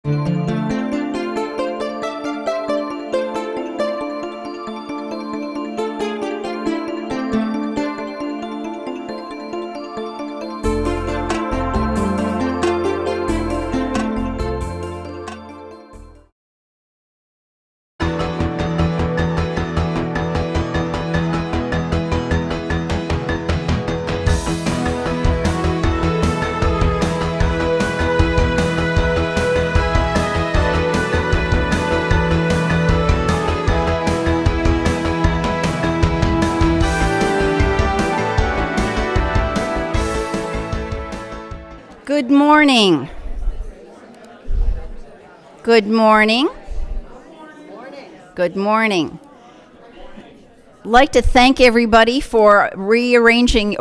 Good morning. Good morning. Good morning. I'd like to thank everybody for arranging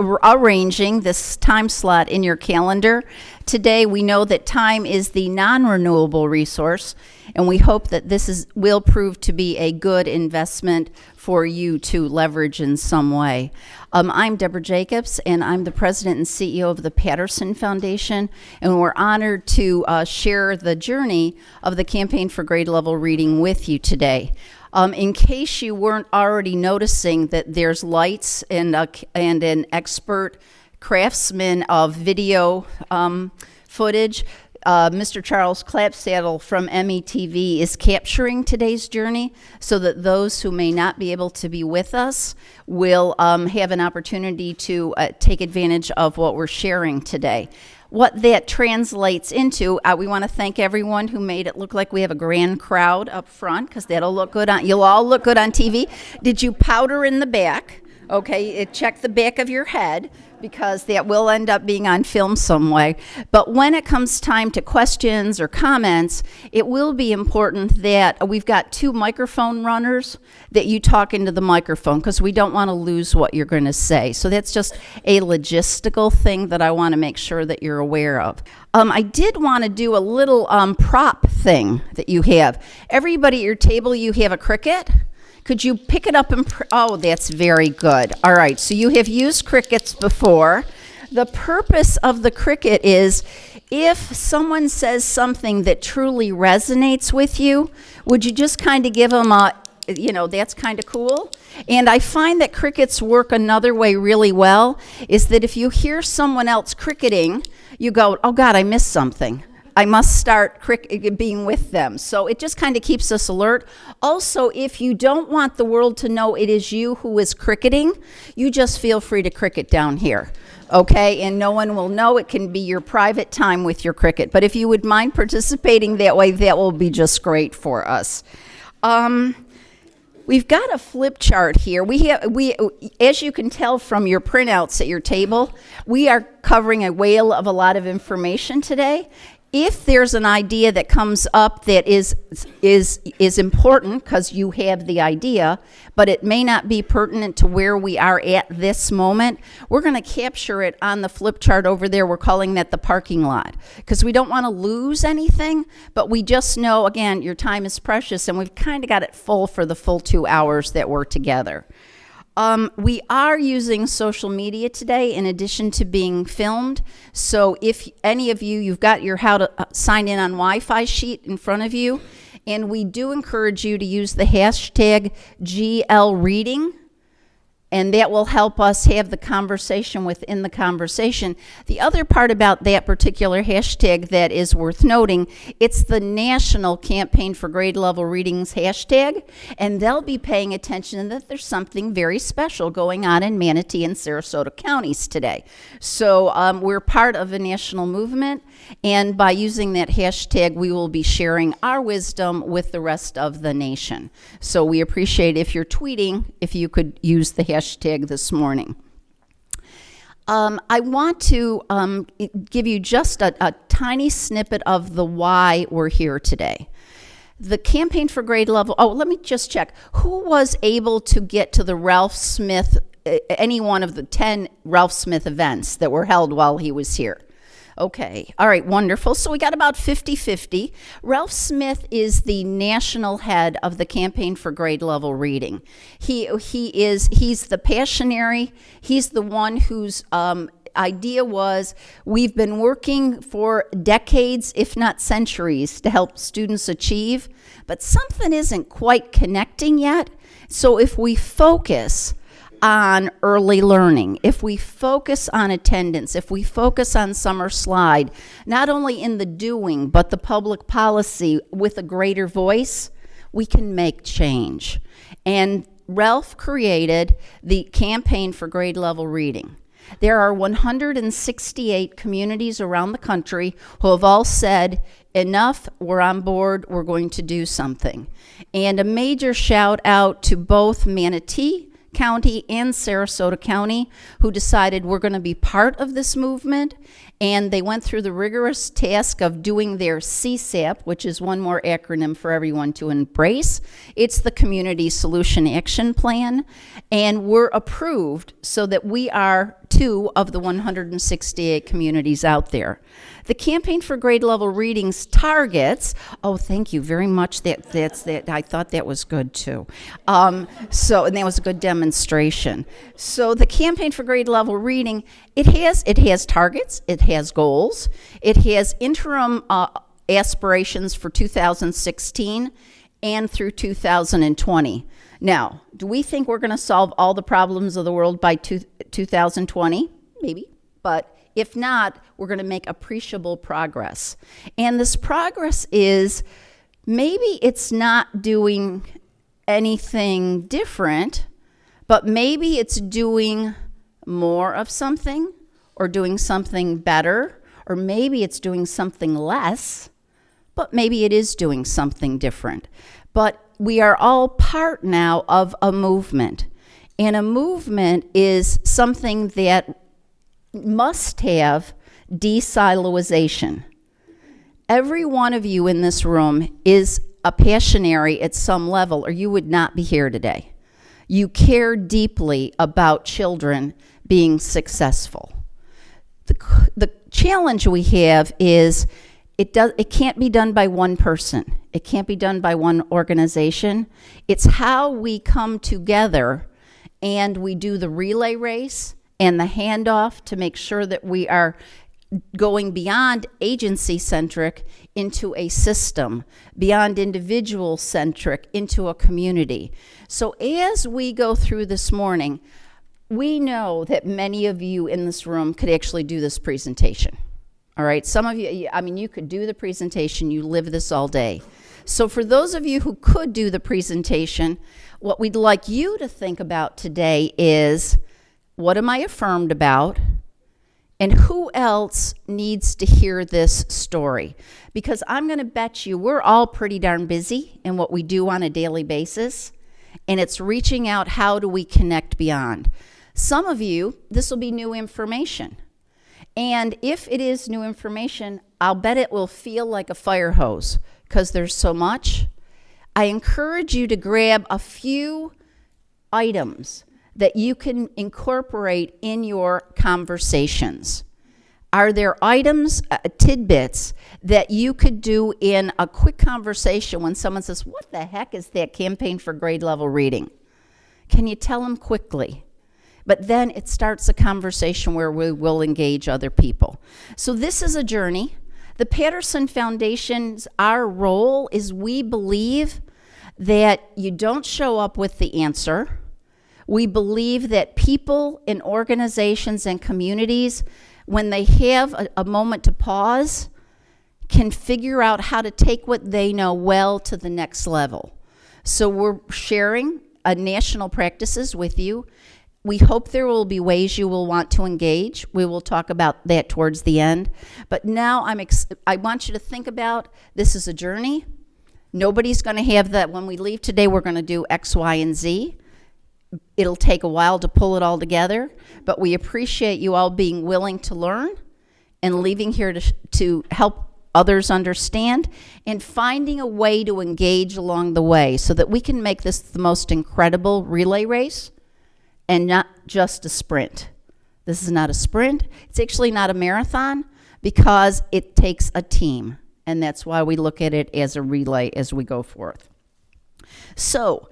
this time slot in your calendar. Today we know that time is the non-renewable resource, and we hope that this will prove to be a good investment for you to leverage in some way. I'm Deborah Jacobs, and I'm the president and CEO of the Patterson Foundation, and we're honored to share the journey of the Campaign for Grade Level Reading with you today. In case you weren't already noticing that there's lights and an expert craftsman of video footage, Mr. Charles Clapsaddle from METV is capturing today's journey so that those who may not be able to be with us will have an opportunity to take advantage of what we're sharing today. What that translates into, we want to thank everyone who made it look like we have a grand crowd up front, because that'll look good you'll all look good on TV. Did you powder in the back? Okay, check the back of your head, because that will end up being on film some way. But when it comes time to questions or comments, it will be important that we've got 2 microphone runners that you talk into the microphone, because we don't want to lose what you're going to say. So that's just a logistical thing that I want to make sure that you're aware of. I did want to do a little prop thing that you have. Everybody at your table, you have a Cricut. Could you pick it up and, oh, that's very good. All right, so you have used Cricuts before. The purpose of the Cricut is if someone says something that truly resonates with you, would you just kind of give them a, that's kind of cool? And I find that Cricuts work another way really well, is that if you hear someone else cricketing, you go, oh God, I missed something. I must start being with them. So it just kind of keeps us alert. Also, if you don't want the world to know it is you who is cricketing, you just feel free to cricket down here, okay? And no one will know. It can be your private time with your cricket. But if you would mind participating that way, that will be just great for us. We've got a flip chart here. We, as you can tell from your printouts at your table, we are covering a whale of a lot of information today. If there's an idea that comes up that is important because you have the idea, but it may not be pertinent to where we are at this moment, we're going to capture it on the flip chart over there. We're calling that the parking lot, because we don't want to lose anything, but we just know, again, your time is precious, and we've kind of got it full for the full 2 hours that we're together. We are using social media today in addition to being filmed. So if any of you, you've got your how to sign in on Wi-Fi sheet in front of you, and we do encourage you to use the hashtag GLReading, and that will help us have the conversation within the conversation. The other part about that particular hashtag that is worth noting, it's the National Campaign for Grade Level Readings hashtag, and they'll be paying attention that there's something very special going on in Manatee and Sarasota counties today. So we're part of a national movement, and by using that hashtag, we will be sharing our wisdom with the rest of the nation. So we appreciate if you're tweeting, if you could use the hashtag this morning. I want to give you just a tiny snippet of the why we're here today. The Campaign for Grade Level, let me just check. Who was able to get to the Ralph Smith, any one of the 10 Ralph Smith events that were held while he was here? Okay, all right, wonderful. So we got about 50-50. Ralph Smith is the national head of the Campaign for Grade Level Reading. He's the passionary. He's the one who's idea was we've been working for decades, if not centuries, to help students achieve, but something isn't quite connecting yet. So if we focus on early learning, if we focus on attendance, if we focus on summer slide, not only in the doing, but the public policy with a greater voice, we can make change. And Ralph created the campaign for grade level reading. There are 168 communities around the country who have all said, enough, we're on board, we're going to do something. And a major shout out to both Manatee County and Sarasota County, who decided we're going to be part of this movement, and they went through the rigorous task of doing their CSAP, which is one more acronym for everyone to embrace. It's the Community Solution Action Plan, and we're approved so that we are 2 of the 168 communities out there. The campaign for grade level readings targets, oh, thank you very much. That's that. I thought that was good too. And that was a good demonstration. So the campaign for grade level reading, it has targets, it has goals, it has interim aspirations for 2016 and through 2020. Now, do we think we're going to solve all the problems of the world by 2020? Maybe, but if not, we're going to make appreciable progress. And this progress is, maybe it's not doing anything different, but maybe it's doing more of something, or doing something better, or maybe it's doing something less, but maybe it is doing something different. But we are all part now of a movement. And a movement is something that must have de-siloization. Every one of you in this room is a passionary at some level, or you would not be here today. You care deeply about children being successful. The challenge we have is it can't be done by one person. It can't be done by one organization. It's how we come together and we do the relay race and the handoff to make sure that we are going beyond agency-centric into a system, beyond individual-centric into a community. So as we go through this morning, we know that many of you in this room could actually do this presentation. All right, some of you, I mean, you could do the presentation, you live this all day. So for those of you who could do the presentation, what we'd like you to think about today is, what am I affirmed about? And who else needs to hear this story? Because I'm going to bet you we're all pretty darn busy in what we do on a daily basis, and it's reaching out, how do we connect beyond? Some of you, this will be new information. And if it is new information, I'll bet it will feel like a fire hose because there's so much. I encourage you to grab a few items that you can incorporate in your conversations. Are there items, tidbits, that you could do in a quick conversation when someone says, what the heck is that campaign for grade level reading? Can you tell them quickly? But then it starts a conversation where we will engage other people. So this is a journey. The Patterson Foundation's, our role is, we believe that you don't show up with the answer. We believe that people in organizations and communities, when they have a moment to pause, can figure out how to take what they know well to the next level. So we're sharing national practices with you. We hope there will be ways you will want to engage. We will talk about that towards the end. But now I want you to think about, this is a journey. Nobody's going to have that, when we leave today, we're going to do X, Y, and Z. It'll take a while to pull it all together, but we appreciate you all being willing to learn and leaving here to help others understand and finding a way to engage along the way so that we can make this the most incredible relay race and not just a sprint. This is not a sprint. It's actually not a marathon because it takes a team, and that's why we look at it as a relay as we go forth. So,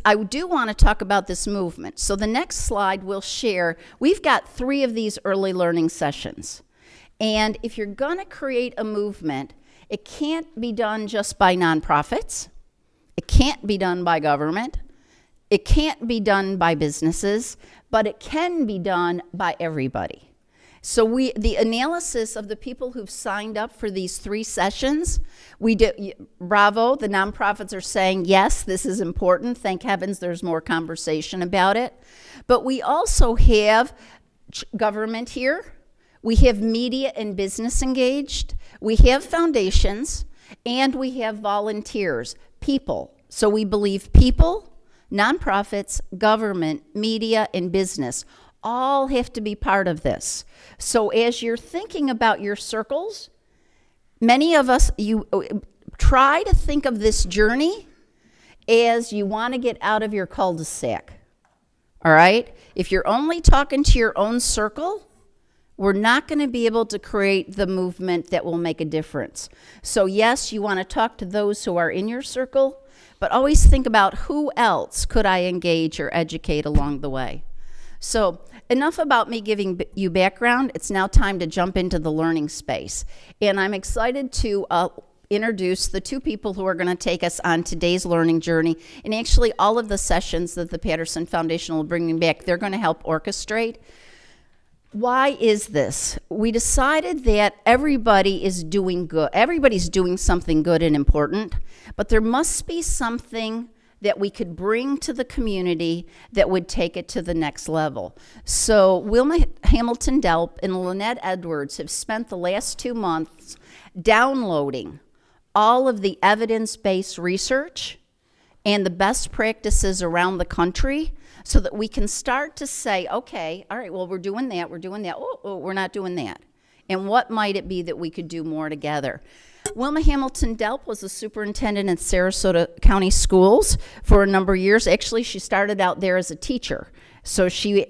I do want to talk about this movement. So the next slide will share, we've got 3 of these early learning sessions. And if you're going to create a movement, it can't be done just by nonprofits. It can't be done by government. It can't be done by businesses, but it can be done by everybody. So the analysis of the people who've signed up for these 3 sessions, bravo, the nonprofits are saying, yes, this is important. Thank heavens there's more conversation about it. But we also have government here. We have media and business engaged. We have foundations, and we have volunteers, people. So we believe people, nonprofits, government, media, and business all have to be part of this. So as you're thinking about your circles, many of us, you try to think of this journey as you want to get out of your cul-de-sac. All right? If you're only talking to your own circle, we're not going to be able to create the movement that will make a difference. So yes, you want to talk to those who are in your circle, but always think about who else could I engage or educate along the way. So enough about me giving you background. It's now time to jump into the learning space. And I'm excited to introduce the 2 people who are going to take us on today's learning journey. And actually all of the sessions that the Patterson Foundation will bring back, they're going to help orchestrate. Why is this? We decided that everybody is doing good. Everybody's doing something good and important, but there must be something that we could bring to the community that would take it to the next level. So Wilma Hamilton-Delp and Lynette Edwards have spent the last 2 months downloading all of the evidence-based research and the best practices around the country so that we can start to say, okay, all right, well, we're doing that, oh, we're not doing that. And what might it be that we could do more together? Wilma Hamilton-Delp was the superintendent in Sarasota County Schools for a number of years. Actually, she started out there as a teacher. So she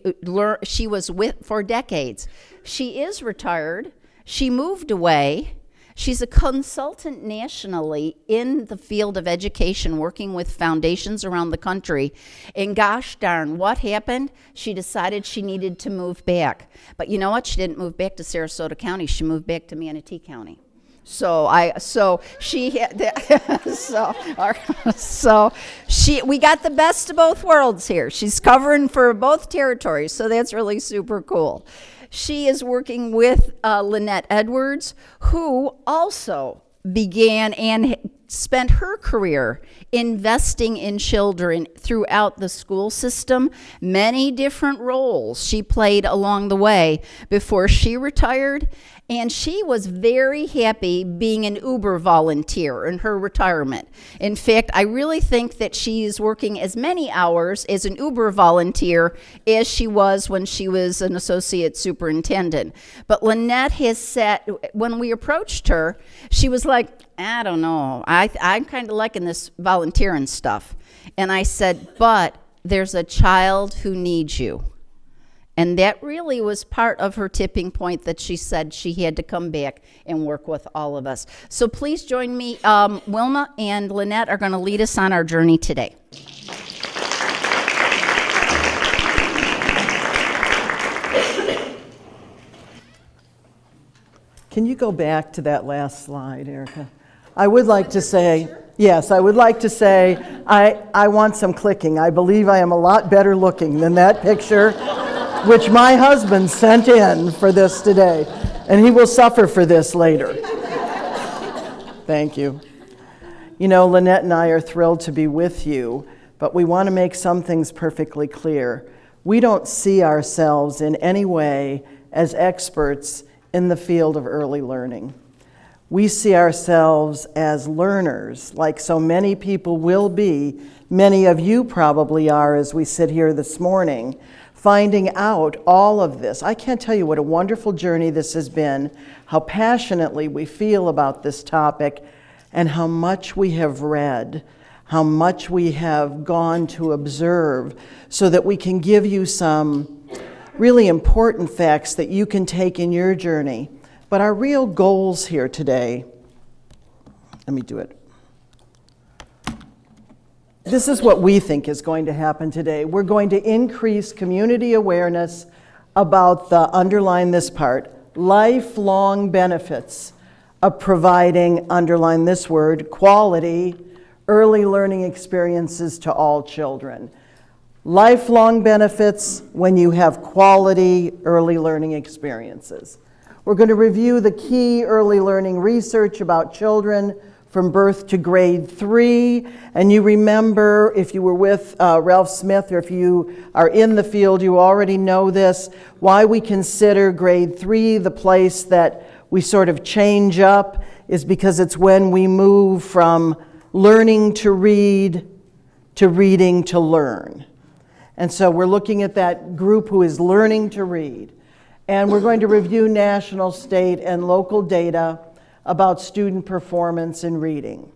was with for decades. She is retired. She moved away. She's a consultant nationally in the field of education, working with foundations around the country. And gosh darn, what happened? She decided she needed to move back. But you know what? She didn't move back to Sarasota County. She moved back to Manatee County. We got the best of both worlds here. She's covering for both territories, so that's really super cool. She is working with Lynette Edwards, who also began and spent her career investing in children throughout the school system, many different roles she played along the way before she retired. And she was very happy being an Uber volunteer in her retirement. In fact, I really think that she is working as many hours as an Uber volunteer as she was when she was an associate superintendent. But Lynette has said, when we approached her, she was like, I don't know, I'm kind of liking this volunteering stuff. And I said, but there's a child who needs you. And that really was part of her tipping point that she said she had to come back and work with all of us. So please join me. Wilma and Lynette are going to lead us on our journey today. Can you go back to that last slide, Erica? I would like to say, yes, I would like to say I want some clicking. I believe I am a lot better looking than that picture, which my husband sent in for this today, and he will suffer for this later. Thank you. You know, Lynette and I are thrilled to be with you, but we want to make some things perfectly clear. We don't see ourselves in any way as experts in the field of early learning. We see ourselves as learners, like so many people will be. Many of you probably are as we sit here this morning, finding out all of this. I can't tell you what a wonderful journey this has been, how passionately we feel about this topic, and how much we have read, how much we have gone to observe, so that we can give you some really important facts that you can take in your journey. But our real goals here today, let me do it. This is what we think is going to happen today. We're going to increase community awareness about underline this part, lifelong benefits of providing, underline this word, quality early learning experiences to all children. Lifelong benefits when you have quality early learning experiences. We're going to review the key early learning research about children from birth to grade 3. And you remember, if you were with Ralph Smith, or if you are in the field, you already know this, why we consider grade 3 the place that we sort of change up is because it's when we move from learning to read to reading to learn. And so we're looking at that group who is learning to read. And we're going to review national, state, and local data about student performance in reading.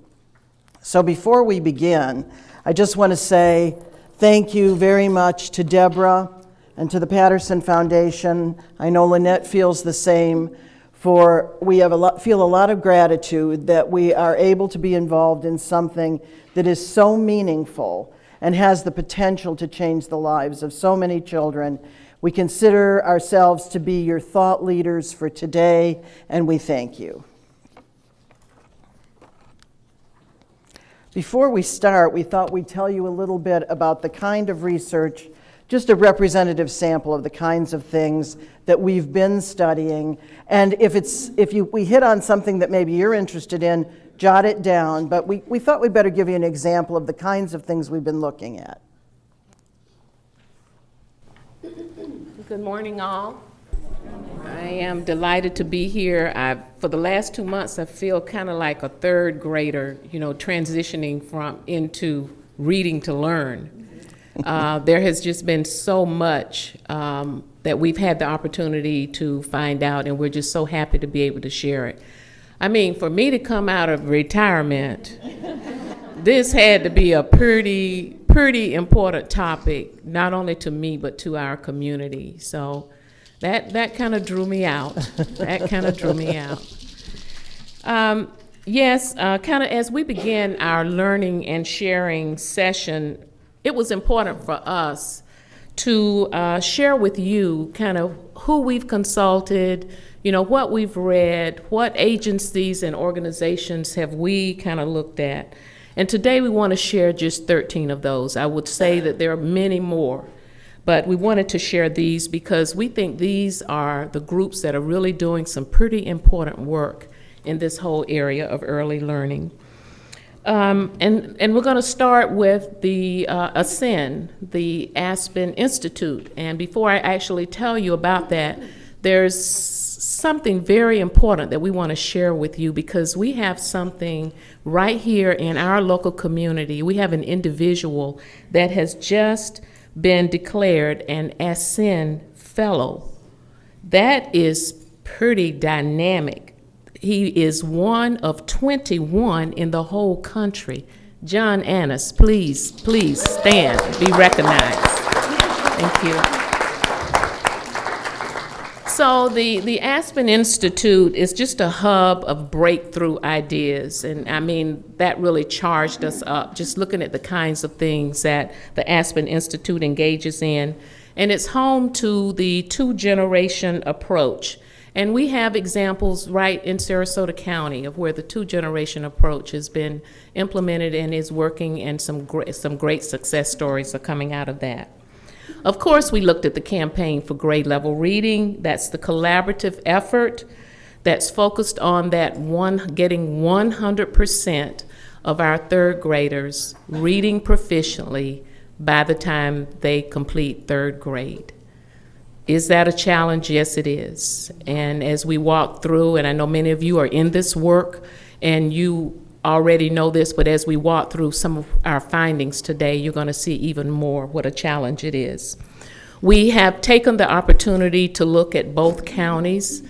So before we begin, I just want to say thank you very much to Deborah and to the Patterson Foundation. I know Lynette feels the same. We feel a lot of gratitude that we are able to be involved in something that is so meaningful and has the potential to change the lives of so many children. We consider ourselves to be your thought leaders for today, and we thank you. Before we start, we thought we'd tell you a little bit about the kind of research, just a representative sample of the kinds of things that we've been studying. And if we hit on something that maybe you're interested in, jot it down. But we thought we'd better give you an example of the kinds of things we've been looking at. Good morning, all. I am delighted to be here. For the last 2 months, I feel kind of like a third grader, transitioning into reading to learn. There has just been so much that we've had the opportunity to find out, and we're just so happy to be able to share it. I mean, for me to come out of retirement, this had to be a pretty important topic, not only to me, but to our community. So that kind of drew me out. Yes, kind of as we begin our learning and sharing session, it was important for us to share with you kind of who we've consulted, what we've read, what agencies and organizations have we kind of looked at. And today we want to share just 13 of those. I would say that there are many more, but we wanted to share these because we think these are the groups that are really doing some pretty important work in this whole area of early learning. And we're going to start with the ASCEN, the Aspen Institute. And before I actually tell you about that, there's something very important that we want to share with you because we have something right here in our local community. We have an individual that has just been declared an ASCEN Fellow. That is pretty dynamic. He is one of 21 in the whole country. John Annis, please stand, be recognized. Thank you. So the Aspen Institute is just a hub of breakthrough ideas, and I mean, that really charged us up, just looking at the kinds of things that the Aspen Institute engages in. And it's home to the two-generation approach. And we have examples right in Sarasota County of where the two-generation approach has been implemented and is working, and some great success stories are coming out of that. Of course, we looked at the campaign for grade level reading. That's the collaborative effort that's focused on getting 100% of our third graders reading proficiently by the time they complete third grade. Is that a challenge? Yes, it is. And as we walk through, and I know many of you are in this work and you already know this, but as we walk through some of our findings today, you're going to see even more what a challenge it is. We have taken the opportunity to look at both counties'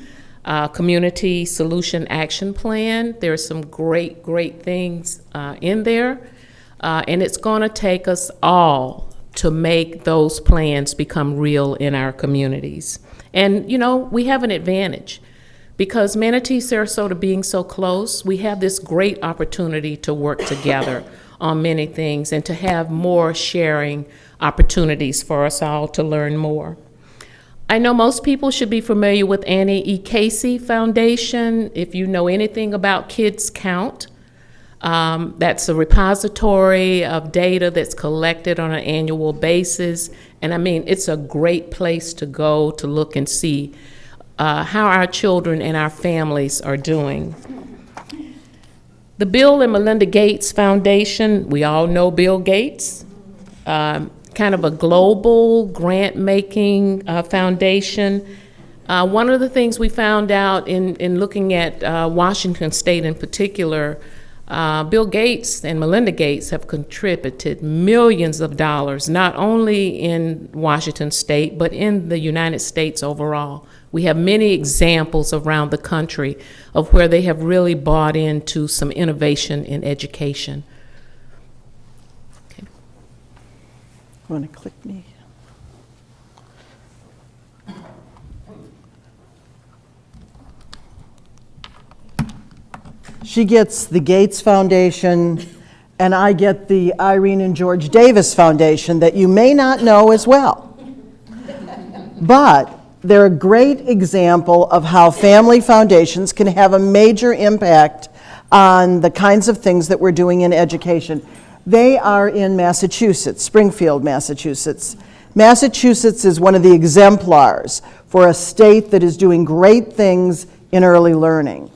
community solution action plan. There are some great things in there, and it's going to take us all to make those plans become real in our communities. And, we have an advantage. Because Manatee, Sarasota being so close, we have this great opportunity to work together on many things and to have more sharing opportunities for us all to learn more. I know most people should be familiar with Annie E. Casey Foundation. If you know anything about Kids Count, that's a repository of data that's collected on an annual basis. And I mean, it's a great place to go to look and see how our children and our families are doing. The Bill and Melinda Gates Foundation, we all know Bill Gates, kind of a global grant-making foundation. One of the things we found out in looking at Washington State in particular, Bill Gates and Melinda Gates have contributed millions of dollars, not only in Washington State, but in the United States overall. We have many examples around the country of where they have really bought into some innovation in education. Okay. Want to click me? She gets the Gates Foundation, and I get the Irene and George Davis Foundation that you may not know as well. But they're a great example of how family foundations can have a major impact on the kinds of things that we're doing in education. They are in Massachusetts, Springfield, Massachusetts. Massachusetts is one of the exemplars for a state that is doing great things in early learning.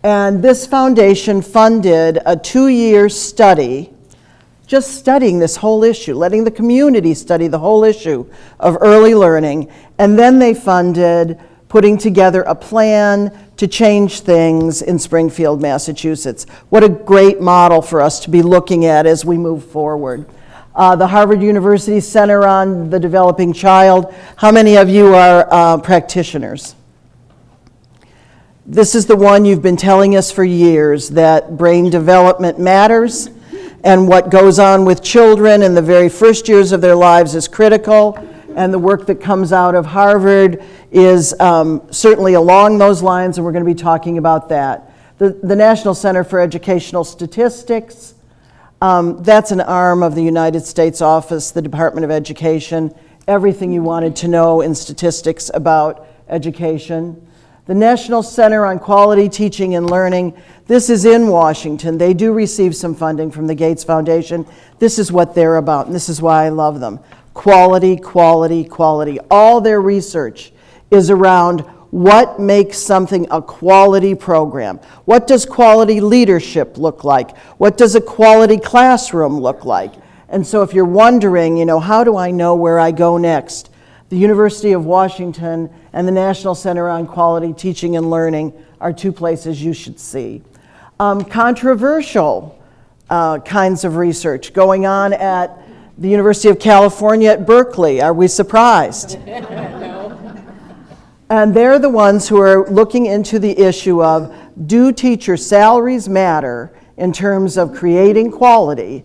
And this foundation funded a 2-year study, just studying this whole issue, letting the community study the whole issue of early learning. And then they funded putting together a plan to change things in Springfield, Massachusetts. What a great model for us to be looking at as we move forward. The Harvard University Center on the Developing Child. How many of you are practitioners? This is the one you've been telling us for years, that brain development matters, and what goes on with children in the very first years of their lives is critical, and the work that comes out of Harvard is certainly along those lines, and we're going to be talking about that. The National Center for Educational Statistics, that's an arm of the United States Office, the Department of Education, everything you wanted to know in statistics about education. The National Center on Quality Teaching and Learning, this is in Washington. They do receive some funding from the Gates Foundation. This is what they're about, and this is why I love them. Quality, quality, quality. All their research is around what makes something a quality program. What does quality leadership look like? What does a quality classroom look like? And so if you're wondering, how do I know where I go next? The University of Washington and the National Center on Quality Teaching and Learning are two places you should see. Controversial kinds of research going on at the University of California at Berkeley. Are we surprised? No. And they're the ones who are looking into the issue of, do teacher salaries matter in terms of creating quality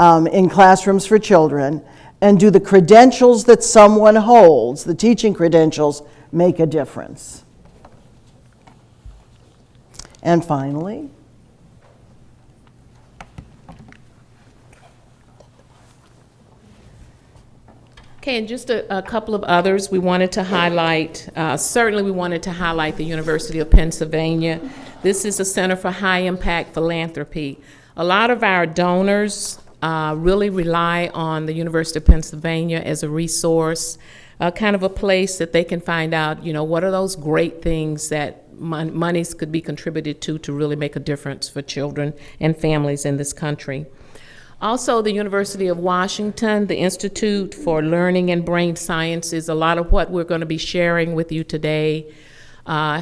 in classrooms for children? And do the credentials that someone holds, the teaching credentials, make a difference? And finally, okay, and just a couple of others we wanted to highlight. Certainly we wanted to highlight the University of Pennsylvania. This is a Center for High Impact Philanthropy. A lot of our donors really rely on the University of Pennsylvania as a resource, kind of a place that they can find out, what are those great things that monies could be contributed to really make a difference for children and families in this country. Also, the University of Washington, the Institute for Learning and Brain Sciences, a lot of what we're going to be sharing with you today,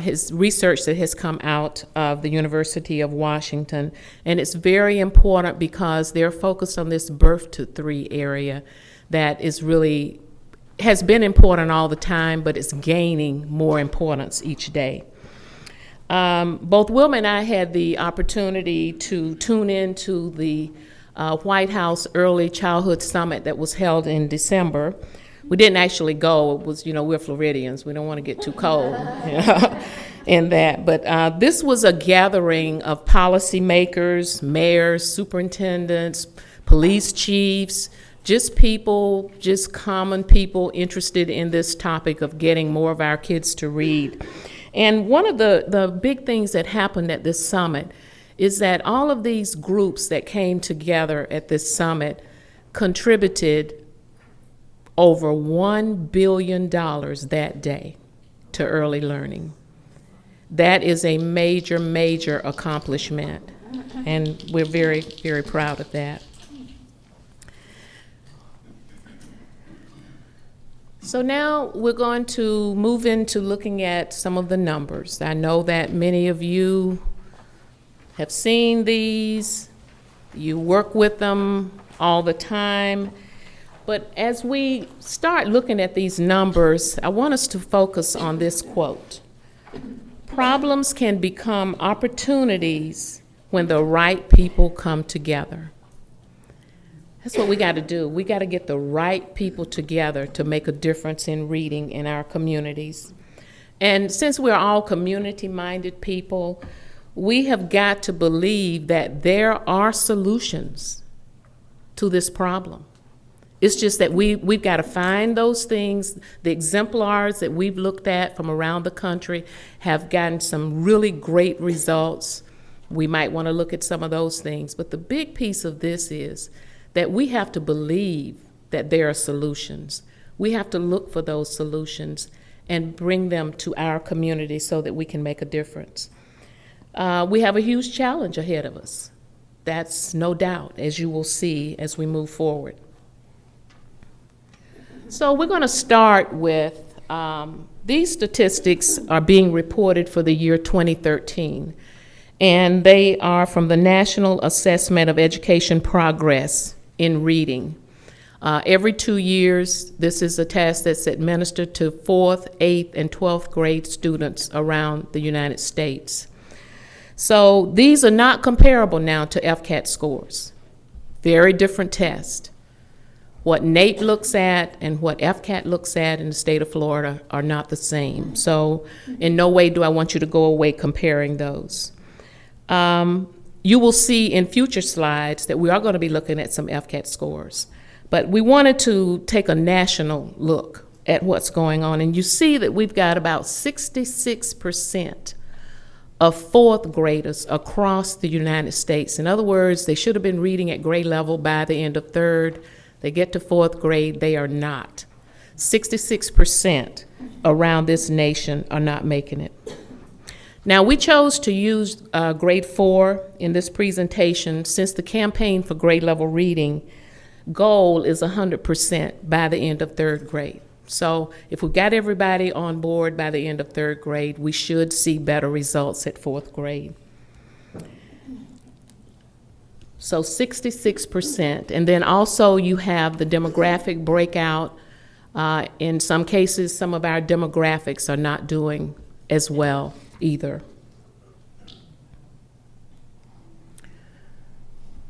his research that has come out of the University of Washington. And it's very important because they're focused on this birth to 3 area that is really, has been important all the time, but it's gaining more importance each day. Both Wilma and I had the opportunity to tune into the White House Early Childhood Summit that was held in December. We didn't actually go. It was, we're Floridians. We don't want to get too cold. in that. But this was a gathering of policymakers, mayors, superintendents, police chiefs, just people, just common people interested in this topic of getting more of our kids to read. And one of the big things that happened at this summit is that all of these groups that came together at this summit contributed over $1 billion that day to early learning. That is a major, major accomplishment, and we're very, very proud of that. So now we're going to move into looking at some of the numbers. I know that many of you have seen these, you work with them all the time, but as we start looking at these numbers, I want us to focus on this quote. Problems can become opportunities when the right people come together. That's what we got to do. We got to get the right people together to make a difference in reading in our communities. And since we're all community-minded people, we have got to believe that there are solutions to this problem. It's just that we've got to find those things. The exemplars that we've looked at from around the country have gotten some really great results. We might want to look at some of those things. But the big piece of this is that we have to believe that there are solutions. We have to look for those solutions and bring them to our community so that we can make a difference. We have a huge challenge ahead of us. That's no doubt, as you will see as we move forward. So we're going to start with, these statistics are being reported for the year 2013, and they are from the National Assessment of Education Progress in Reading. Every 2 years, this is a test that's administered to 4th, 8th, and 12th grade students around the United States. So these are not comparable now to FCAT scores. Very different test. What NAEP looks at and what FCAT looks at in the state of Florida are not the same. So in no way do I want you to go away comparing those. You will see in future slides that we are going to be looking at some FCAT scores. But we wanted to take a national look at what's going on. And you see that we've got about 66% of 4th graders across the United States. In other words, they should have been reading at grade level by the end of 3rd. They get to 4th grade, they are not. 66% around this nation are not making it. Now, we chose to use grade 4 in this presentation since the campaign for grade level reading goal is 100% by the end of 3rd grade. So if we got everybody on board by the end of 3rd grade, we should see better results at 4th grade. So 66%. And then also you have the demographic breakout. In some cases, some of our demographics are not doing as well either.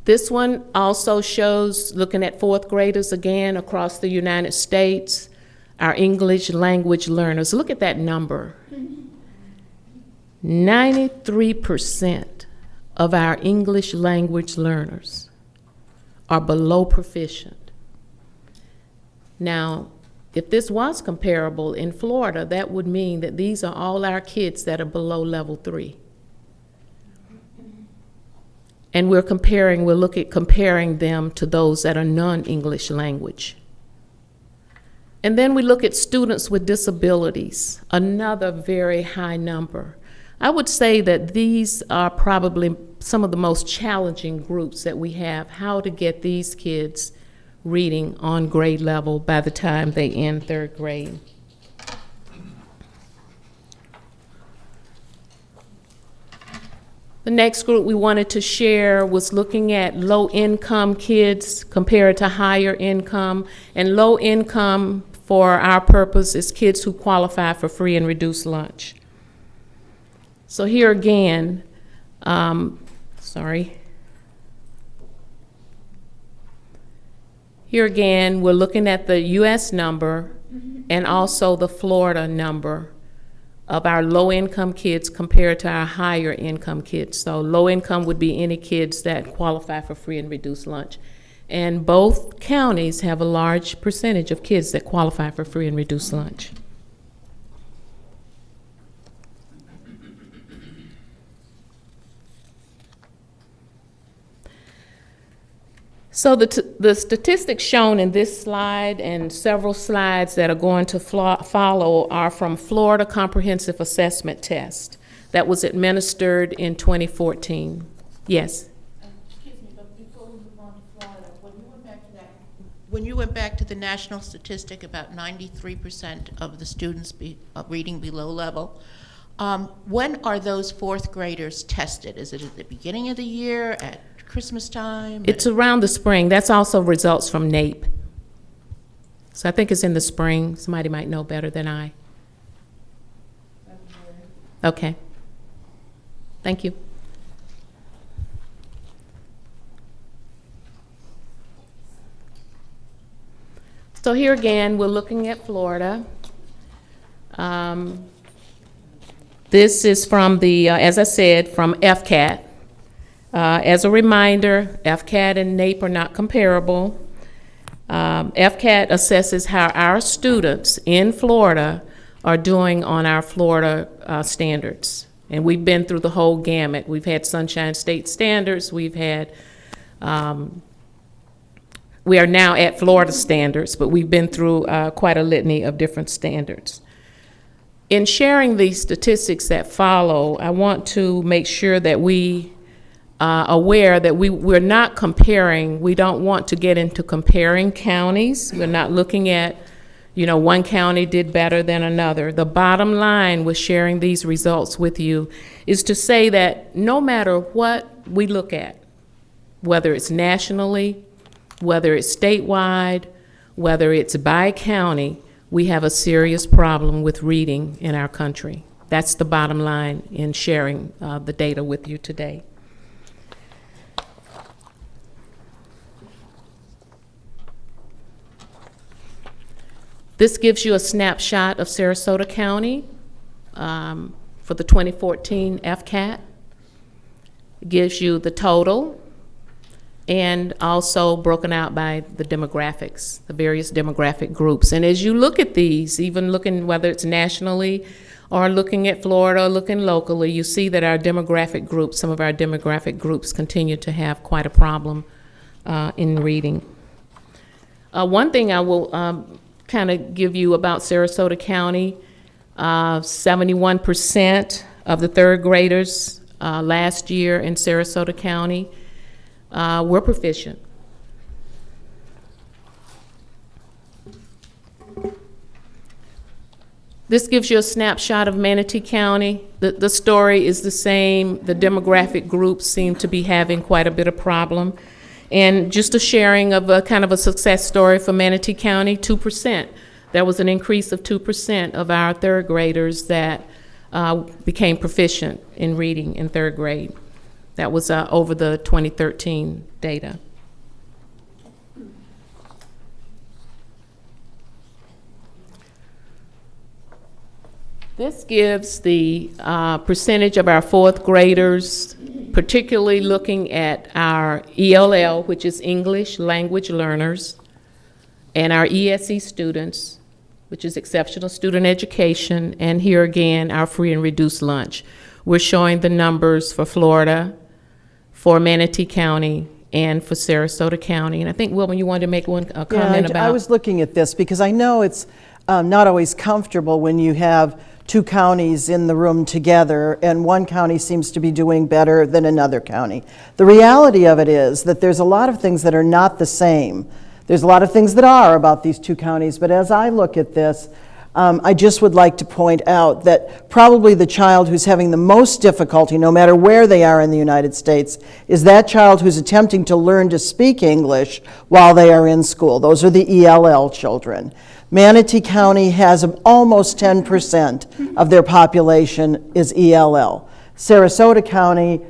This one also shows, looking at 4th graders again across the United States, our English language learners. Look at that number. 93% of our English language learners are below proficient. Now, if this was comparable in Florida, that would mean that these are all our kids that are below level 3. And we'll look at comparing them to those that are non-English language. And then we look at students with disabilities, another very high number. I would say that these are probably some of the most challenging groups that we have, how to get these kids reading on grade level by the time they end 3rd grade. The next group we wanted to share was looking at low-income kids compared to higher income. And low income, for our purpose, is kids who qualify for free and reduced lunch. So here again, Here again, we're looking at the U.S. number and also the Florida number of our low-income kids compared to our higher-income kids. So low-income would be any kids that qualify for free and reduced lunch. And both counties have a large percentage of kids that qualify for free and reduced lunch. So the statistics shown in this slide and several slides that are going to follow are from Florida Comprehensive Assessment Test that was administered in 2014. Yes? Excuse me, but before we move on to Florida, when you went back to the national statistic about 93% of the students reading below level, when are those fourth graders tested? Is it at the beginning of the year, at Christmas time? It's around the spring. That's also results from NAEP. So I think it's in the spring. Somebody might know better than I. Okay. Thank you. So here again, we're looking at Florida. This is from the, as I said, from FCAT. As a reminder, FCAT and NAEP are not comparable. FCAT assesses how our students in Florida are doing on our Florida standards. And we've been through the whole gamut. We've had Sunshine State standards. We've had, we are now at Florida standards, but we've been through quite a litany of different standards. In sharing these statistics that follow, I want to make sure that we aware that we're not comparing. We don't want to get into comparing counties. We're not looking at, one county did better than another. The bottom line with sharing these results with you is to say that no matter what we look at, whether it's nationally, whether it's statewide, whether it's by county, we have a serious problem with reading in our country. That's the bottom line in sharing the data with you today. This gives you a snapshot of Sarasota County for the 2014 FCAT. It gives you the total and also broken out by the demographics, the various demographic groups. And as you look at these, even looking whether it's nationally or looking at Florida, looking locally, you see that our demographic groups, some of our demographic groups continue to have quite a problem in reading. One thing I will kind of give you about Sarasota County, 71% of the third graders last year in Sarasota County were proficient. This gives you a snapshot of Manatee County. The story is the same. The demographic groups seem to be having quite a bit of problem. And just a sharing of a kind of a success story for Manatee County, 2%. There was an increase of 2% of our third graders that became proficient in reading in third grade. That was over the 2013 data. This gives the percentage of our fourth graders, particularly looking at our ELL, which is English Language Learners, and our ESE students, which is Exceptional Student Education, and here again, our free and reduced lunch. We're showing the numbers for Florida, for Manatee County, and for Sarasota County. And I think, Wilma, you wanted to make a comment about... I was looking at this because I know it's not always comfortable when you have two counties in the room together and one county seems to be doing better than another county. The reality of it is that there's a lot of things that are not the same. There's a lot of things that are about these two counties, but as I look at this, I just would like to point out that probably the child who's having the most difficulty, no matter where they are in the United States, is that child who's attempting to learn to speak English while they are in school. Those are the ELL children. Manatee County has almost 10% of their population is ELL. Sarasota County,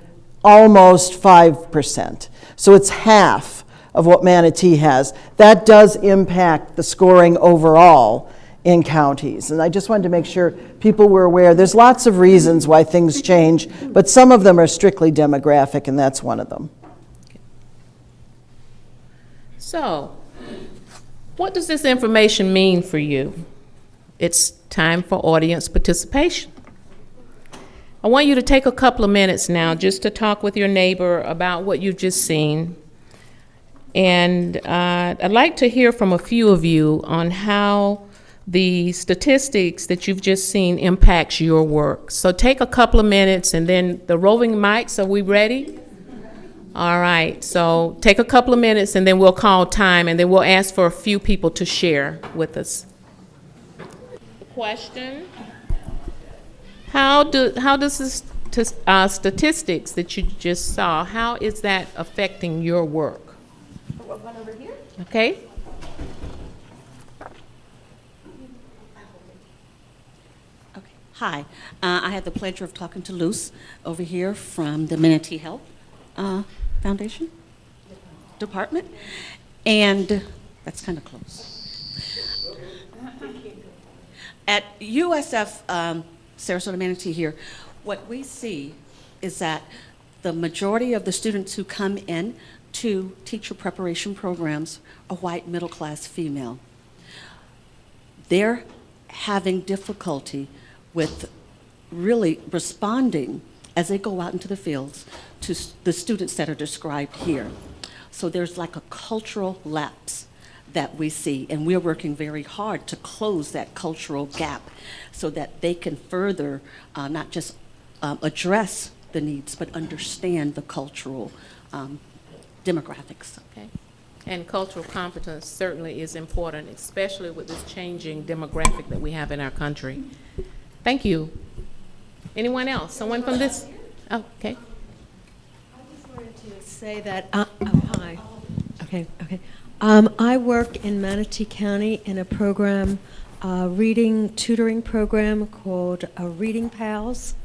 almost 5%. So it's half of what Manatee has. That does impact the scoring overall. in counties. And I just wanted to make sure people were aware. There's lots of reasons why things change, but some of them are strictly demographic, and that's one of them. So, what does this information mean for you? It's time for audience participation. I want you to take a couple of minutes now just to talk with your neighbor about what you've just seen. And I'd like to hear from a few of you on how the statistics that you've just seen impacts your work. So take a couple of minutes, and then the roving mics, are we ready? All right, so take a couple of minutes, and then we'll call time, and then we'll ask for a few people to share with us. Question: How does this statistics that you just saw, how is that affecting your work? One over here. Okay. Okay. Hi. I had the pleasure of talking to Luce over here from the Manatee Health Foundation Department, and that's kind of close. At USF Sarasota-Manatee here, what we see is that the majority of the students who come in to teacher preparation programs are white middle-class female. They're having difficulty with really responding as they go out into the fields to the students that are described here. So there's like a cultural lapse that we see, and we're working very hard to close that cultural gap so that they can further not just address the needs, but understand the cultural demographics. Okay. And cultural competence certainly is important, especially with this changing demographic that we have in our country. Thank you. Anyone else? Someone from this? Oh, okay. I just wanted to say that, hi. Okay. I work in Manatee County in a program, reading tutoring program called Reading Pals,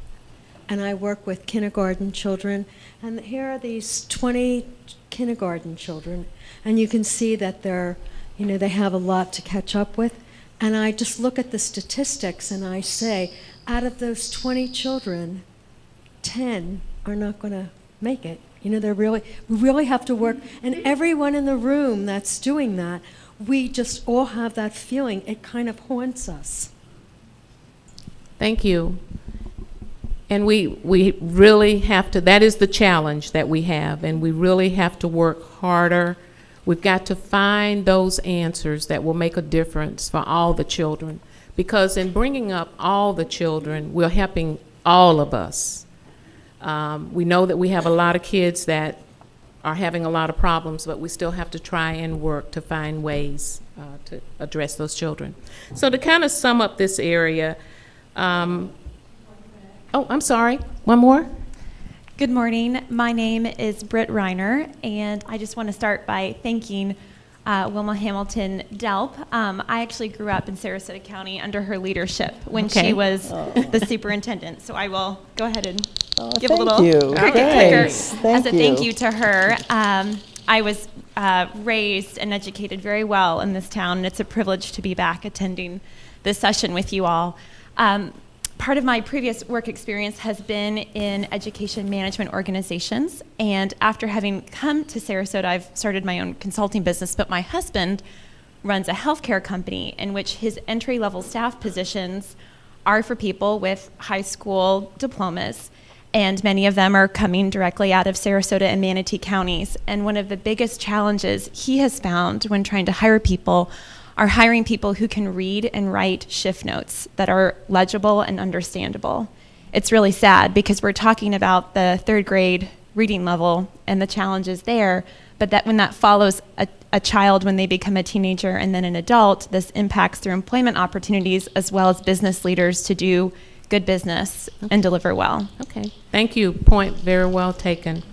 and I work with kindergarten children. And here are these 20 kindergarten children, and you can see that they have a lot to catch up with. And I just look at the statistics and I say, out of those 20 children, 10 are not going to make it. We really have to work. And everyone in the room that's doing that, we just all have that feeling. It kind of haunts us. Thank you. And we really have to, that is the challenge that we have, and we really have to work harder. We've got to find those answers that will make a difference for all the children, because in bringing up all the children, we're helping all of us. We know that we have a lot of kids that are having a lot of problems, but we still have to try and work to find ways to address those children. So to kind of sum up this area, oh, I'm sorry, one more? Good morning. My name is Britt Reiner, and I just want to start by thanking Wilma Hamilton Delp. I actually grew up in Sarasota County under her leadership when she was the superintendent, so I will go ahead and give a little cricket clicker as a thank you to her. I was raised and educated very well in this town, and it's a privilege to be back attending this session with you all. Part of my previous work experience has been in education management organizations, and after having come to Sarasota, I've started my own consulting business, but my husband runs a healthcare company in which his entry-level staff positions are for people with high school diplomas, and many of them are coming directly out of Sarasota and Manatee counties. And one of the biggest challenges he has found when trying to hire people are hiring people who can read and write shift notes that are legible and understandable. It's really sad because we're talking about the third grade reading level and the challenges there, but that when that follows a child when they become a teenager and then an adult, this impacts their employment opportunities as well as business leaders to do good business and deliver well. Okay, thank you. Point very well taken.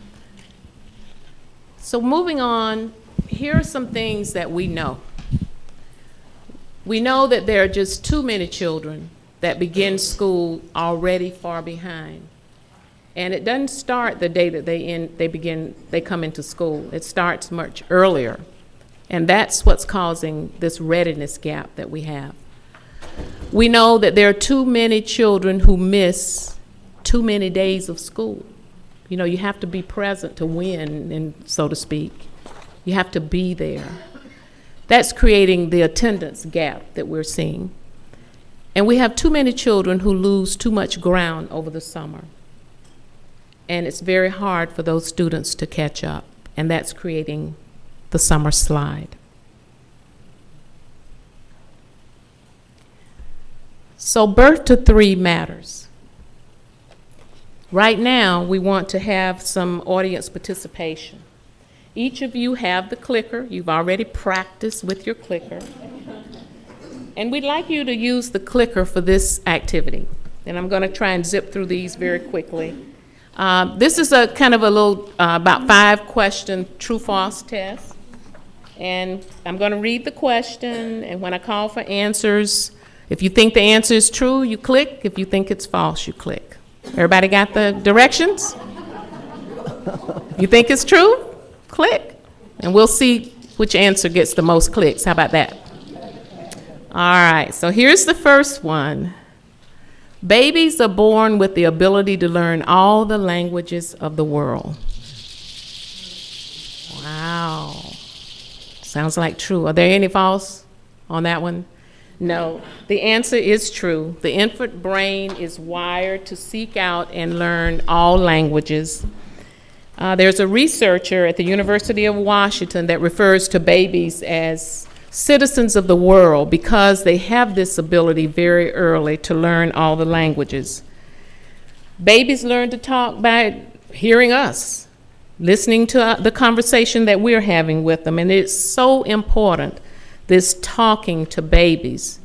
So moving on, here are some things that we know. We know that there are just too many children that begin school already far behind. And it doesn't start the day that they come into school. It starts much earlier. And that's what's causing this readiness gap that we have. We know that there are too many children who miss too many days of school. You know, you have to be present to win, and so to speak. You have to be there. That's creating the attendance gap that we're seeing. And we have too many children who lose too much ground over the summer. And it's very hard for those students to catch up, and that's creating the summer slide. So birth to 3 matters. Right now, we want to have some audience participation. Each of you have the clicker. You've already practiced with your clicker. And we'd like you to use the clicker for this activity. And I'm going to try and zip through these very quickly. This is a kind of a little, about 5-question true-false test. And I'm going to read the question, and when I call for answers, if you think the answer is true, you click. If you think it's false, you click. Everybody got the directions? You think it's true? Click. And we'll see which answer gets the most clicks. How about that? All right, so here's the first one. Babies are born with the ability to learn all the languages of the world. Wow. Sounds like true. Are there any false on that one? No. The answer is true. The infant brain is wired to seek out and learn all languages. There's a researcher at the University of Washington that refers to babies as citizens of the world because they have this ability very early to learn all the languages. Babies learn to talk by hearing us, listening to the conversation that we're having with them, and it's so important, this talking to babies.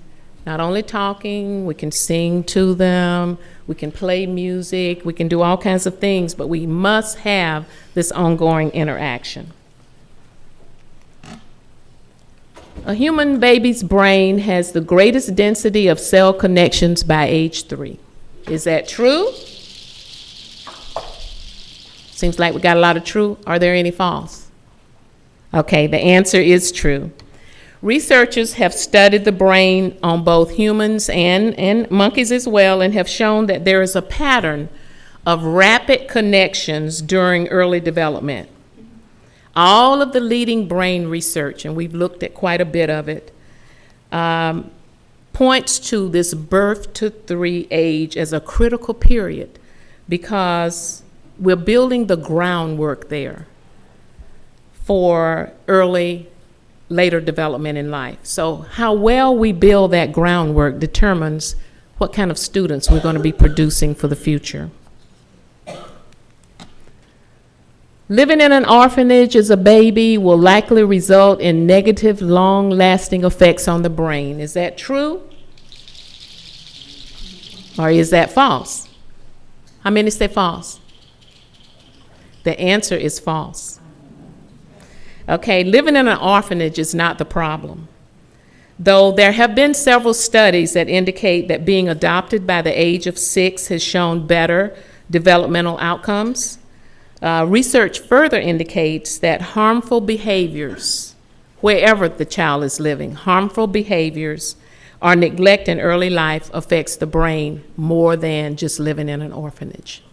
Not only talking, we can sing to them, we can play music, we can do all kinds of things, but we must have this ongoing interaction. A human baby's brain has the greatest density of cell connections by age 3. Is that true? Seems like we got a lot of true. Are there any false? Okay, the answer is true. Researchers have studied the brain on both humans and monkeys as well, and have shown that there is a pattern of rapid connections during early development. All of the leading brain research, and we've looked at quite a bit of it, points to this birth to 3 age as a critical period because we're building the groundwork there for later development in life. So how well we build that groundwork determines what kind of students we're going to be producing for the future. Living in an orphanage as a baby will likely result in negative, long-lasting effects on the brain. Is that true? Or is that false? How many say false? The answer is false. Okay, living in an orphanage is not the problem. Though there have been several studies that indicate that being adopted by the age of 6 has shown better developmental outcomes. Research further indicates that harmful behaviors, wherever the child is living, harmful behaviors or neglect in early life affects the brain more than just living in an orphanage.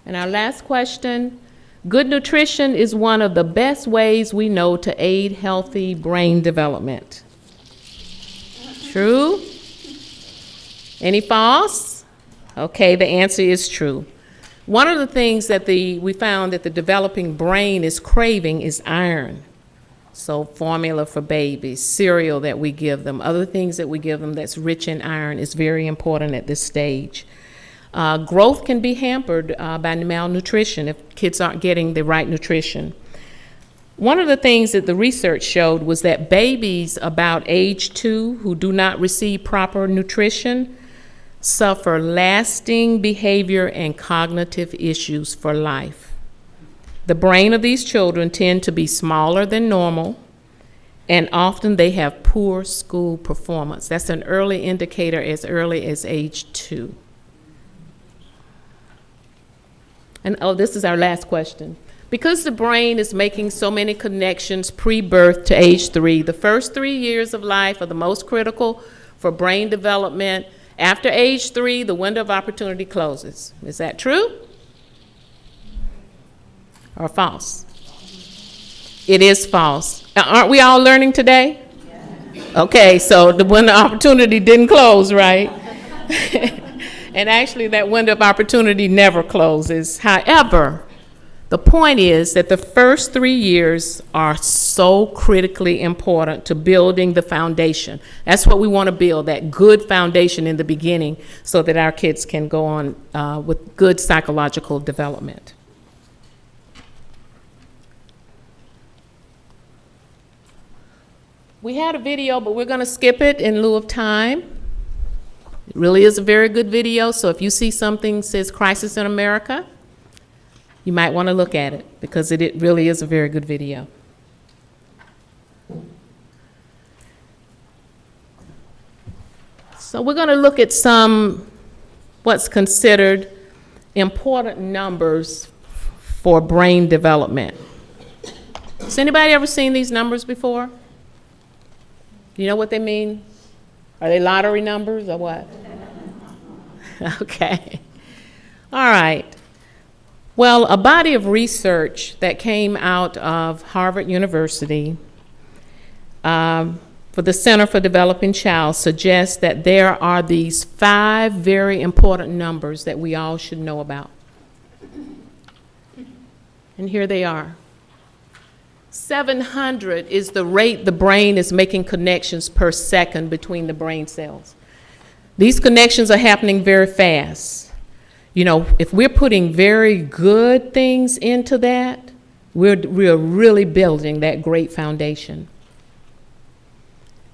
And our last question, good nutrition is one of the best ways we know to aid healthy brain development. True? Any false? Okay, the answer is true. One of the things that we found that the developing brain is craving is iron. So formula for babies, cereal that we give them, other things that we give them that's rich in iron is very important at this stage. Growth can be hampered by malnutrition if kids aren't getting the right nutrition. One of the things that the research showed was that babies about age 2 who do not receive proper nutrition suffer lasting behavior and cognitive issues for life. The brain of these children tend to be smaller than normal, and often they have poor school performance. That's an early indicator as early as age 2. And this is our last question. Because the brain is making so many connections pre-birth to age 3, the first 3 years of life are the most critical for brain development. After age 3, the window of opportunity closes. Is that true or false? It is false. Aren't we all learning today? Okay, so the window of opportunity didn't close, right? And actually, that window of opportunity never closes. However, the point is that the first 3 years are so critically important to building the foundation. That's what we want to build, that good foundation in the beginning so that our kids can go on with good psychological development. We had a video, but we're going to skip it in lieu of time. It really is a very good video, so if you see something that says Crisis in America, you might want to look at it because it really is a very good video. So we're going to look at some what's considered important numbers for brain development. Has anybody ever seen these numbers before? Do you know what they mean? Are they lottery numbers or what? Okay. All right. Well, a body of research that came out of Harvard University for the Center for Developing Child suggests that there are these 5 very important numbers that we all should know about. And here they are. 700 is the rate the brain is making connections per second between the brain cells. These connections are happening very fast. You know, if we're putting very good things into that, we're really building that great foundation.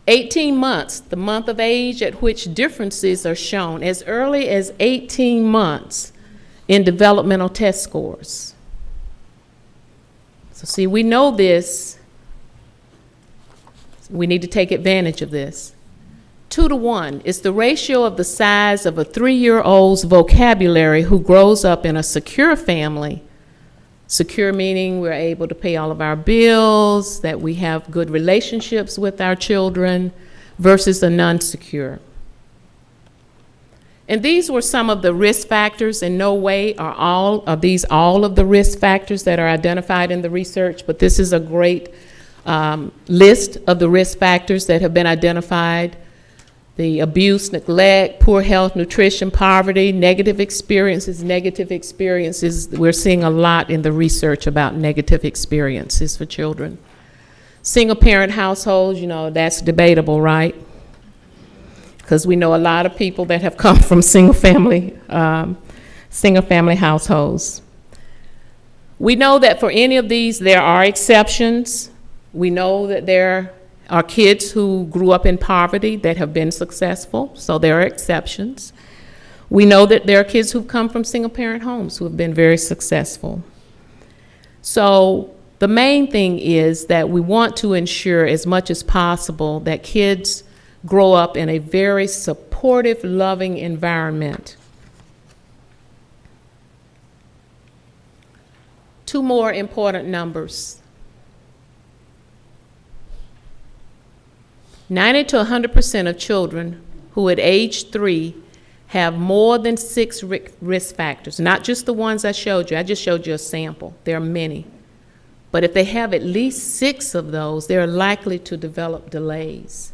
18 months, the month of age at which differences are shown, as early as 18 months in developmental test scores. So see, we know this. We need to take advantage of this. 2 to 1 is the ratio of the size of a 3-year-old's vocabulary who grows up in a secure family. Secure meaning we're able to pay all of our bills, that we have good relationships with our children, versus a non-secure. And these were some of the risk factors. In no way are these all of the risk factors that are identified in the research, but this is a great list of the risk factors that have been identified. The abuse, neglect, poor health, nutrition, poverty, negative experiences. We're seeing a lot in the research about negative experiences for children. Single parent households, you know, that's debatable, right? Because we know a lot of people that have come from single family households. We know that for any of these, there are exceptions. We know that there are kids who grew up in poverty that have been successful, so there are exceptions. We know that there are kids who've come from single parent homes who have been very successful. So the main thing is that we want to ensure as much as possible that kids grow up in a very supportive, loving environment. 2 more important numbers. 90 to 100% of children who at age 3 have more than 6 risk factors, not just the ones I showed you. I just showed you a sample. There are many. But if they have at least 6 of those, they're likely to develop delays.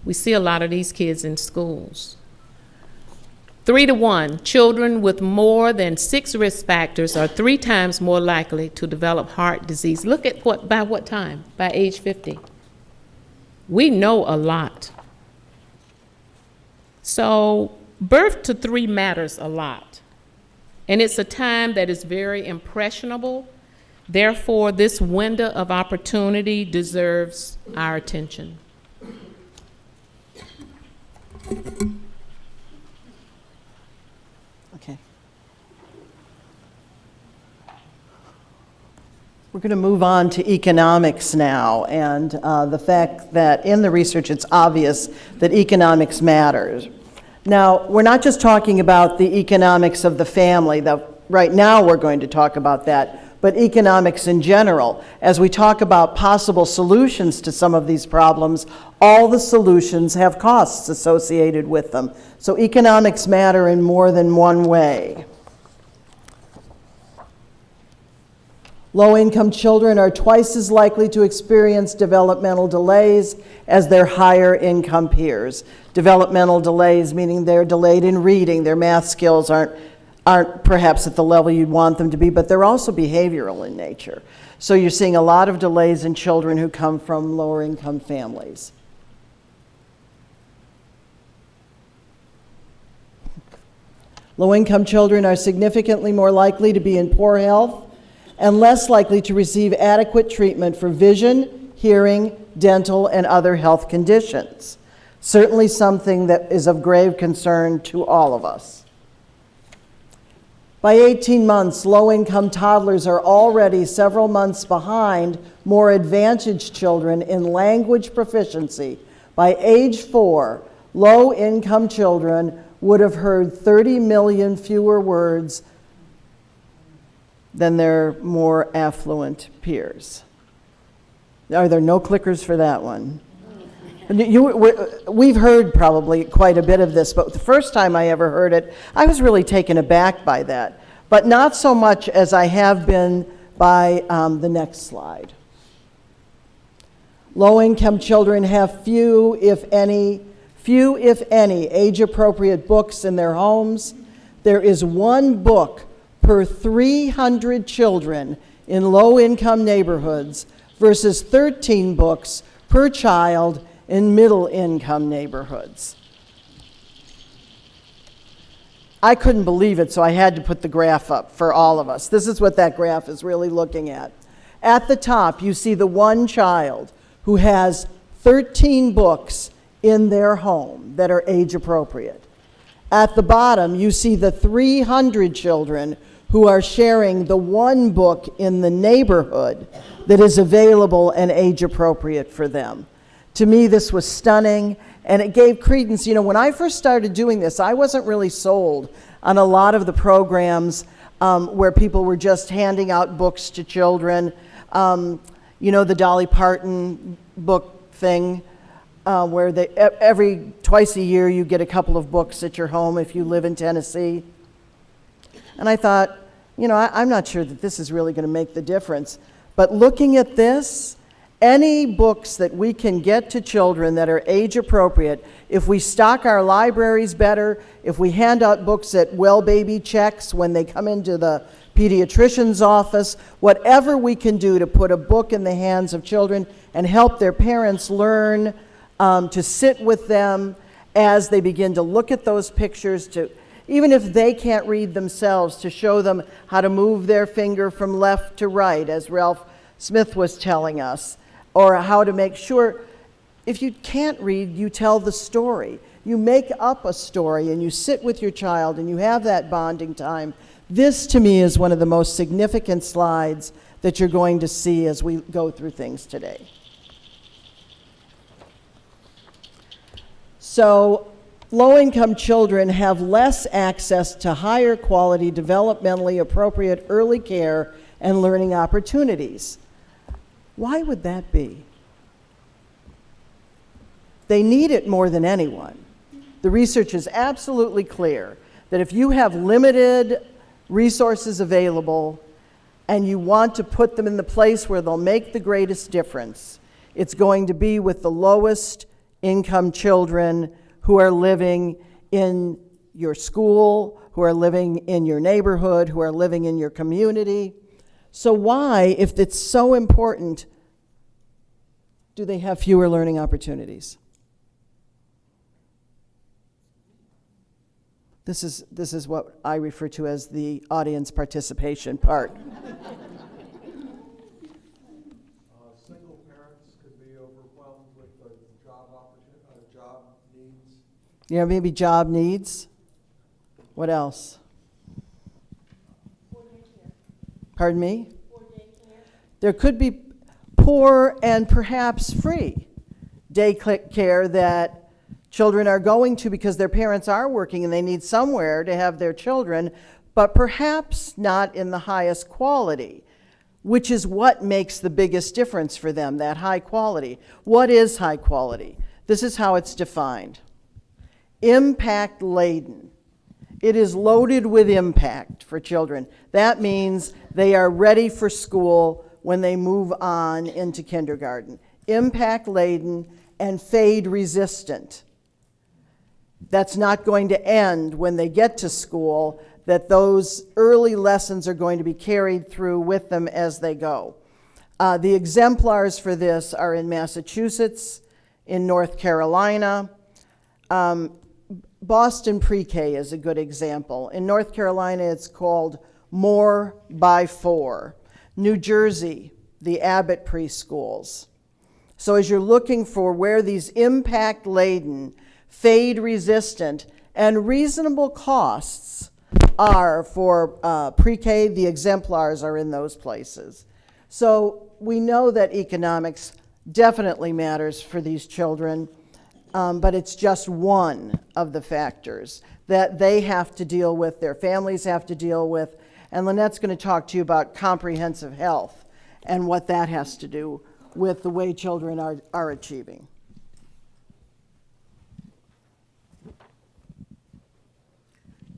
We see a lot of these kids in schools. 3 to 1, children with more than 6 risk factors are 3 times more likely to develop heart disease. Look at by what time? By age 50. We know a lot. So birth to 3 matters a lot. And it's a time that is very impressionable. Therefore, this window of opportunity deserves our attention. Okay. We're going to move on to economics now, and the fact that in the research it's obvious that economics matters. Now, we're not just talking about the economics of the family, right now we're going to talk about that, but economics in general. As we talk about possible solutions to some of these problems, all the solutions have costs associated with them. So economics matter in more than one way. Low-income children are twice as likely to experience developmental delays as their higher-income peers. Developmental delays meaning they're delayed in reading, their math skills aren't perhaps at the level you'd want them to be, but they're also behavioral in nature. So you're seeing a lot of delays in children who come from lower-income families. Low-income children are significantly more likely to be in poor health and less likely to receive adequate treatment for vision, hearing, dental, and other health conditions. Certainly something that is of grave concern to all of us. By 18 months, low-income toddlers are already several months behind more advantaged children in language proficiency. By age 4, low-income children would have heard 30 million fewer words than their more affluent peers. Are there no clickers for that one? We've heard probably quite a bit of this, but the first time I ever heard it, I was really taken aback by that, but not so much as I have been by the next slide. Low-income children have few, if any, age-appropriate books in their homes. There is one book per 300 children in low-income neighborhoods versus 13 books per child in middle-income neighborhoods. I couldn't believe it, so I had to put the graph up for all of us. This is what that graph is really looking at. At the top, you see the one child who has 13 books in their home that are age-appropriate. At the bottom, you see the 300 children who are sharing the one book in the neighborhood that is available and age-appropriate for them. To me, this was stunning, and it gave credence. You know, when I first started doing this, I wasn't really sold on a lot of the programs where people were just handing out books to children. You know, the Dolly Parton book thing, where twice a year you get a couple of books at your home if you live in Tennessee. And I thought, you know, I'm not sure that this is really going to make the difference. But looking at this, any books that we can get to children that are age appropriate, if we stock our libraries better, if we hand out books at well baby checks when they come into the pediatrician's office, whatever we can do to put a book in the hands of children and help their parents learn to sit with them as they begin to look at those pictures, to even if they can't read themselves, to show them how to move their finger from left to right, as Ralph Smith was telling us, or how to make sure, if you can't read, you tell the story. You make up a story and you sit with your child and you have that bonding time. This, to me, is one of the most significant slides that you're going to see as we go through things today. So, low-income children have less access to higher quality, developmentally appropriate early care and learning opportunities. Why would that be? They need it more than anyone. The research is absolutely clear that if you have limited resources available and you want to put them in the place where they'll make the greatest difference, it's going to be with the lowest income children who are living in your school, who are living in your neighborhood, who are living in your community. So why, if it's so important, do they have fewer learning opportunities? This is what I refer to as the audience participation part. Single parents could be overwhelmed with the job needs. Yeah, maybe job needs. What else? Pardon me? There could be poor and perhaps free daycare that children are going to because their parents are working and they need somewhere to have their children, but perhaps not in the highest quality. which is what makes the biggest difference for them, that high quality. What is high quality? This is how it's defined. Impact laden. It is loaded with impact for children. That means they are ready for school when they move on into kindergarten. Impact laden and fade resistant. That's not going to end when they get to school, that those early lessons are going to be carried through with them as they go. The exemplars for this are in Massachusetts, in North Carolina. Boston Pre-K is a good example. In North Carolina, it's called More by 4. New Jersey, the Abbott preschools. So as you're looking for where these impact-laden, fade-resistant, and reasonable costs are for pre-K, the exemplars are in those places. So we know that economics definitely matters for these children, but it's just one of the factors that they have to deal with, their families have to deal with. And Lynette's going to talk to you about comprehensive health and what that has to do with the way children are achieving.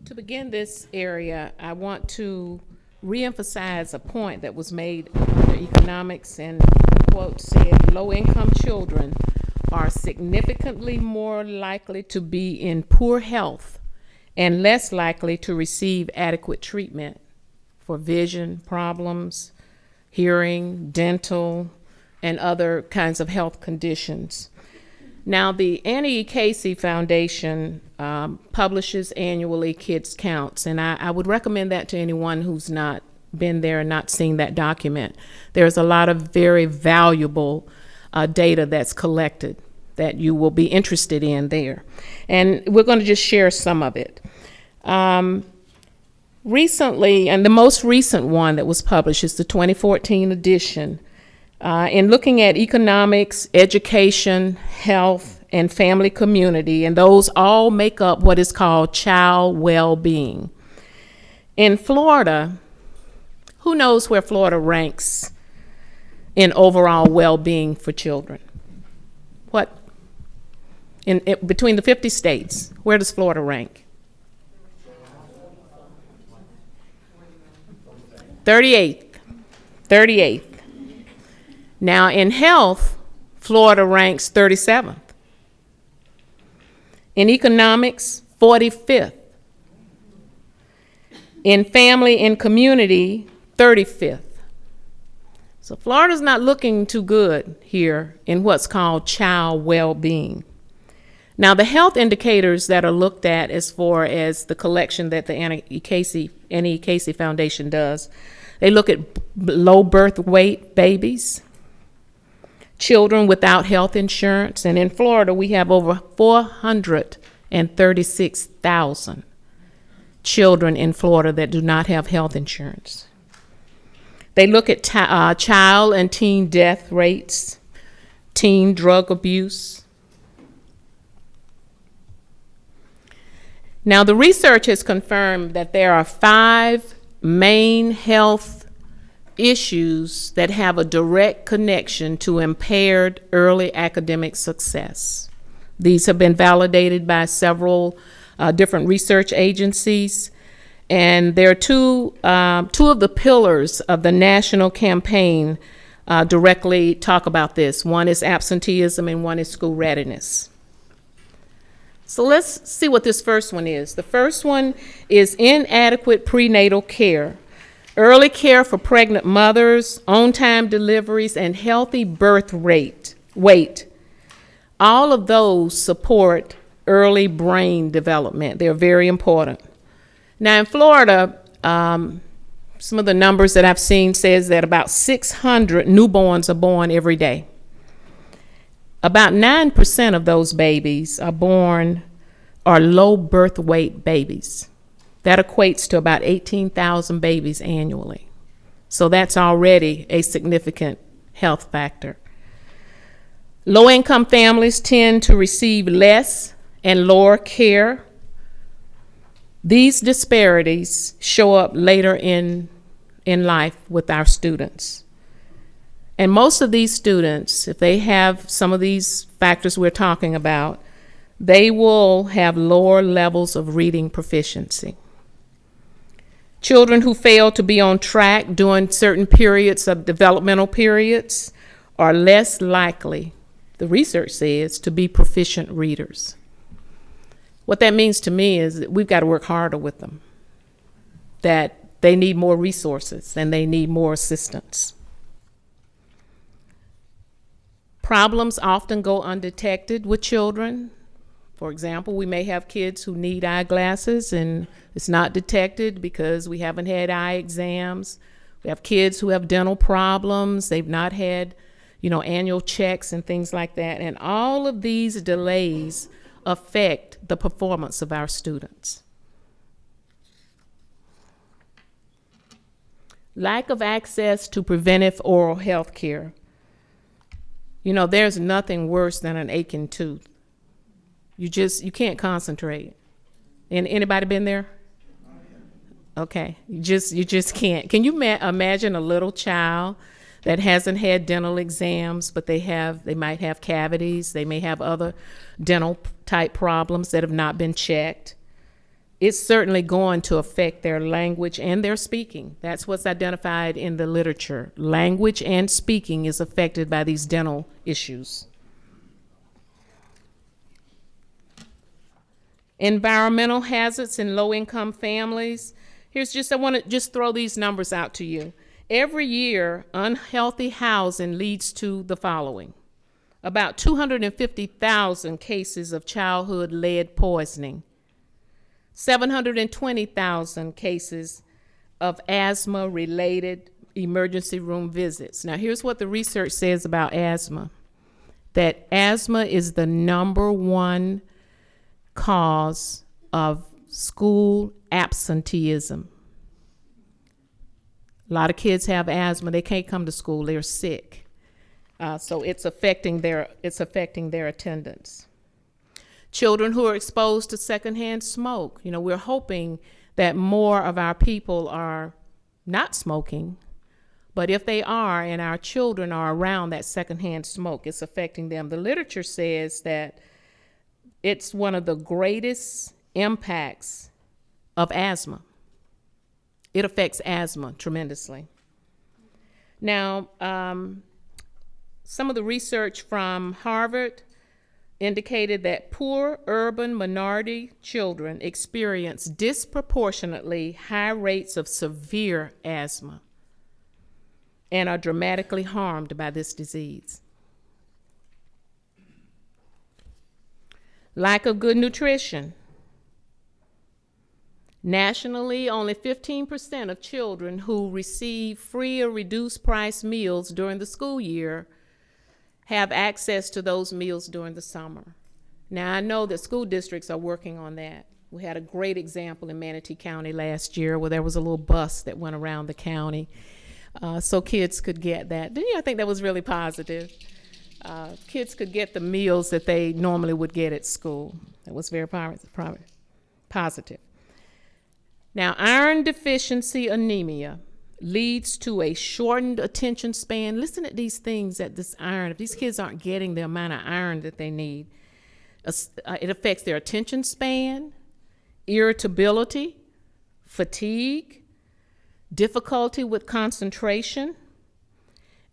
To begin this area, I want to reemphasize a point that was made under economics, and quote said, low-income children are significantly more likely to be in poor health and less likely to receive adequate treatment for vision problems, hearing, dental, and other kinds of health conditions. Now, the Annie E. Casey Foundation publishes annually Kids Counts, and I would recommend that to anyone who's not been there and not seen that document. There's a lot of very valuable data that's collected that you will be interested in there. And we're going to just share some of it. Recently, and the most recent one that was published is the 2014 edition. In looking at economics, education, health, and family community, and those all make up what is called child well-being. In Florida, who knows where Florida ranks in overall well-being for children? What? Between the 50 states, where does Florida rank? 38th. Now, in health, Florida ranks 37th. In economics, 45th. In family and community, 35th. So Florida's not looking too good here in what's called child well-being. Now, the health indicators that are looked at as far as the collection that the Annie E. Casey Foundation does, they look at low birth weight babies, children without health insurance, and in Florida we have over 436,000 children in Florida that do not have health insurance. They look at child and teen death rates, teen drug abuse. Now, the research has confirmed that there are 5 main health issues that have a direct connection to impaired early academic success. These have been validated by several different research agencies, and there are two of the pillars of the national campaign directly talk about this. One is absenteeism and one is school readiness. So let's see what this first one is. The first one is inadequate prenatal care, early care for pregnant mothers, on-time deliveries, and healthy birth weight. All of those support early brain development. They're very important. Now in Florida, some of the numbers that I've seen says that about 600 newborns are born every day. About 9% of those babies are low birth weight babies. That equates to about 18,000 babies annually. So that's already a significant health factor. Low-income families tend to receive less and lower care. These disparities show up later in in life with our students. And most of these students, if they have some of these factors we're talking about, they will have lower levels of reading proficiency. Children who fail to be on track during certain periods of developmental periods are less likely, the research says, to be proficient readers. What that means to me is that we've got to work harder with them, that they need more resources and they need more assistance. Problems often go undetected with children. For example, we may have kids who need eyeglasses and it's not detected because we haven't had eye exams. We have kids who have dental problems. They've not had, annual checks and things like that. And all of these delays affect the performance of our students. Lack of access to preventive oral health care. There's nothing worse than an aching tooth. You can't concentrate. And anybody been there? Okay, you just can't. Can you imagine a little child that hasn't had dental exams, but they might have cavities, they may have other dental type problems that have not been checked? It's certainly going to affect their language and their speaking. That's what's identified in the literature. Language and speaking is affected by these dental issues. Environmental hazards in low-income families. I want to just throw these numbers out to you. Every year, unhealthy housing leads to the following: about 250,000 cases of childhood lead poisoning, 720,000 cases of asthma-related emergency room visits. Now, here's what the research says about asthma, that asthma is the #1 cause of school absenteeism. A lot of kids have asthma. They can't come to school. They're sick. So it's affecting their attendance. Children who are exposed to secondhand smoke. We're hoping that more of our people are not smoking, but if they are and our children are around that secondhand smoke, it's affecting them. The literature says that it's one of the greatest impacts of asthma. It affects asthma tremendously. Now, some of the research from Harvard indicated that poor urban minority children experience disproportionately high rates of severe asthma and are dramatically harmed by this disease. Lack of good nutrition. Nationally, only 15% of children who receive free or reduced price meals during the school year have access to those meals during the summer. Now, I know that school districts are working on that. We had a great example in Manatee County last year where there was a little bus that went around the county so kids could get that. I think that was really positive. Kids could get the meals that they normally would get at school. It was very positive. Now, iron deficiency anemia leads to a shortened attention span. Listen at these things that this iron, if these kids aren't getting the amount of iron that they need, it affects their attention span, irritability, fatigue, difficulty with concentration,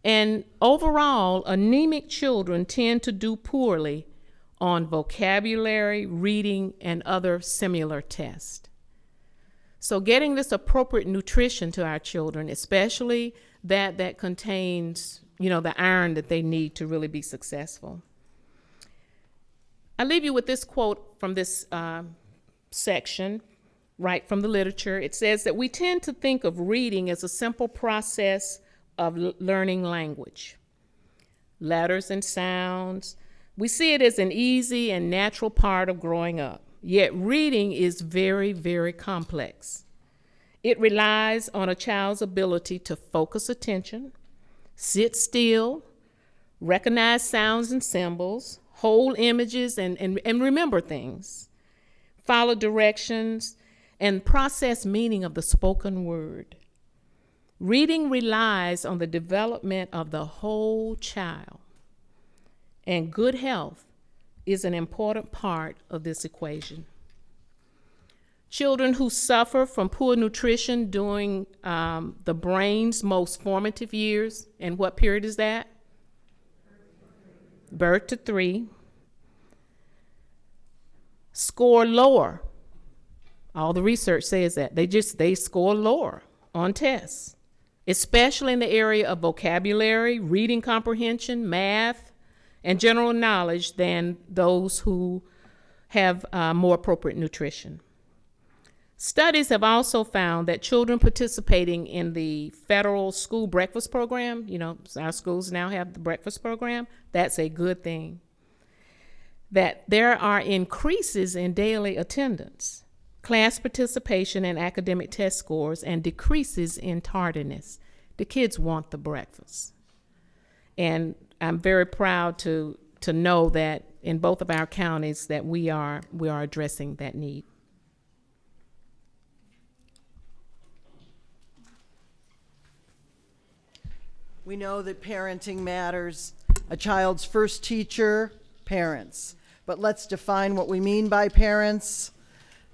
and overall, anemic children tend to do poorly on vocabulary, reading, and other similar tests. So getting this appropriate nutrition to our children, especially that contains, the iron that they need to really be successful. I leave you with this quote from this section, right from the literature. It says that we tend to think of reading as a simple process of learning language, letters and sounds. We see it as an easy and natural part of growing up. Yet reading is very, very complex. It relies on a child's ability to focus attention, sit still, recognize sounds and symbols, hold images and remember things, follow directions, and process meaning of the spoken word. Reading relies on the development of the whole child, and good health is an important part of this equation. Children who suffer from poor nutrition during the brain's most formative years, and what period is that? Birth to 3, score lower. All the research says that. They score lower on tests, especially in the area of vocabulary, reading comprehension, math, and general knowledge than those who have more appropriate nutrition. Studies have also found that children participating in the federal school breakfast program, you know, our schools now have the breakfast program, that's a good thing. That there are increases in daily attendance, class participation and academic test scores, and decreases in tardiness. The kids want the breakfast. And I'm very proud to know that in both of our counties that we are addressing that need. We know that parenting matters. A child's first teacher, parents. But let's define what we mean by parents.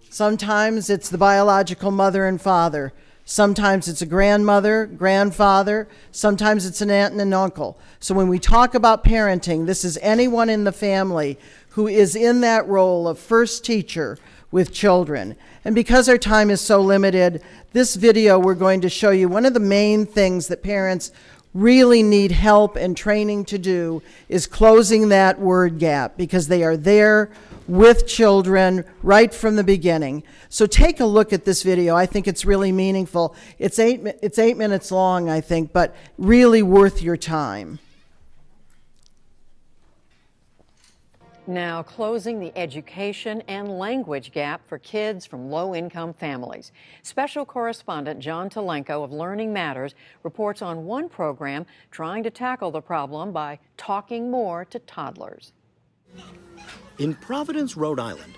Sometimes it's the biological mother and father. Sometimes it's a grandmother, grandfather. Sometimes it's an aunt and an uncle. So when we talk about parenting, this is anyone in the family who is in that role of first teacher with children. And because our time is so limited, this video we're going to show you one of the main things that parents really need help and training to do is closing that word gap, because they are there with children right from the beginning. So take a look at this video. I think it's really meaningful. It's 8 minutes long, I think, but really worth your time. Now closing the education and language gap for kids from low-income families. Special correspondent John Talenko of Learning Matters reports on one program trying to tackle the problem by talking more to toddlers. In Providence, Rhode Island,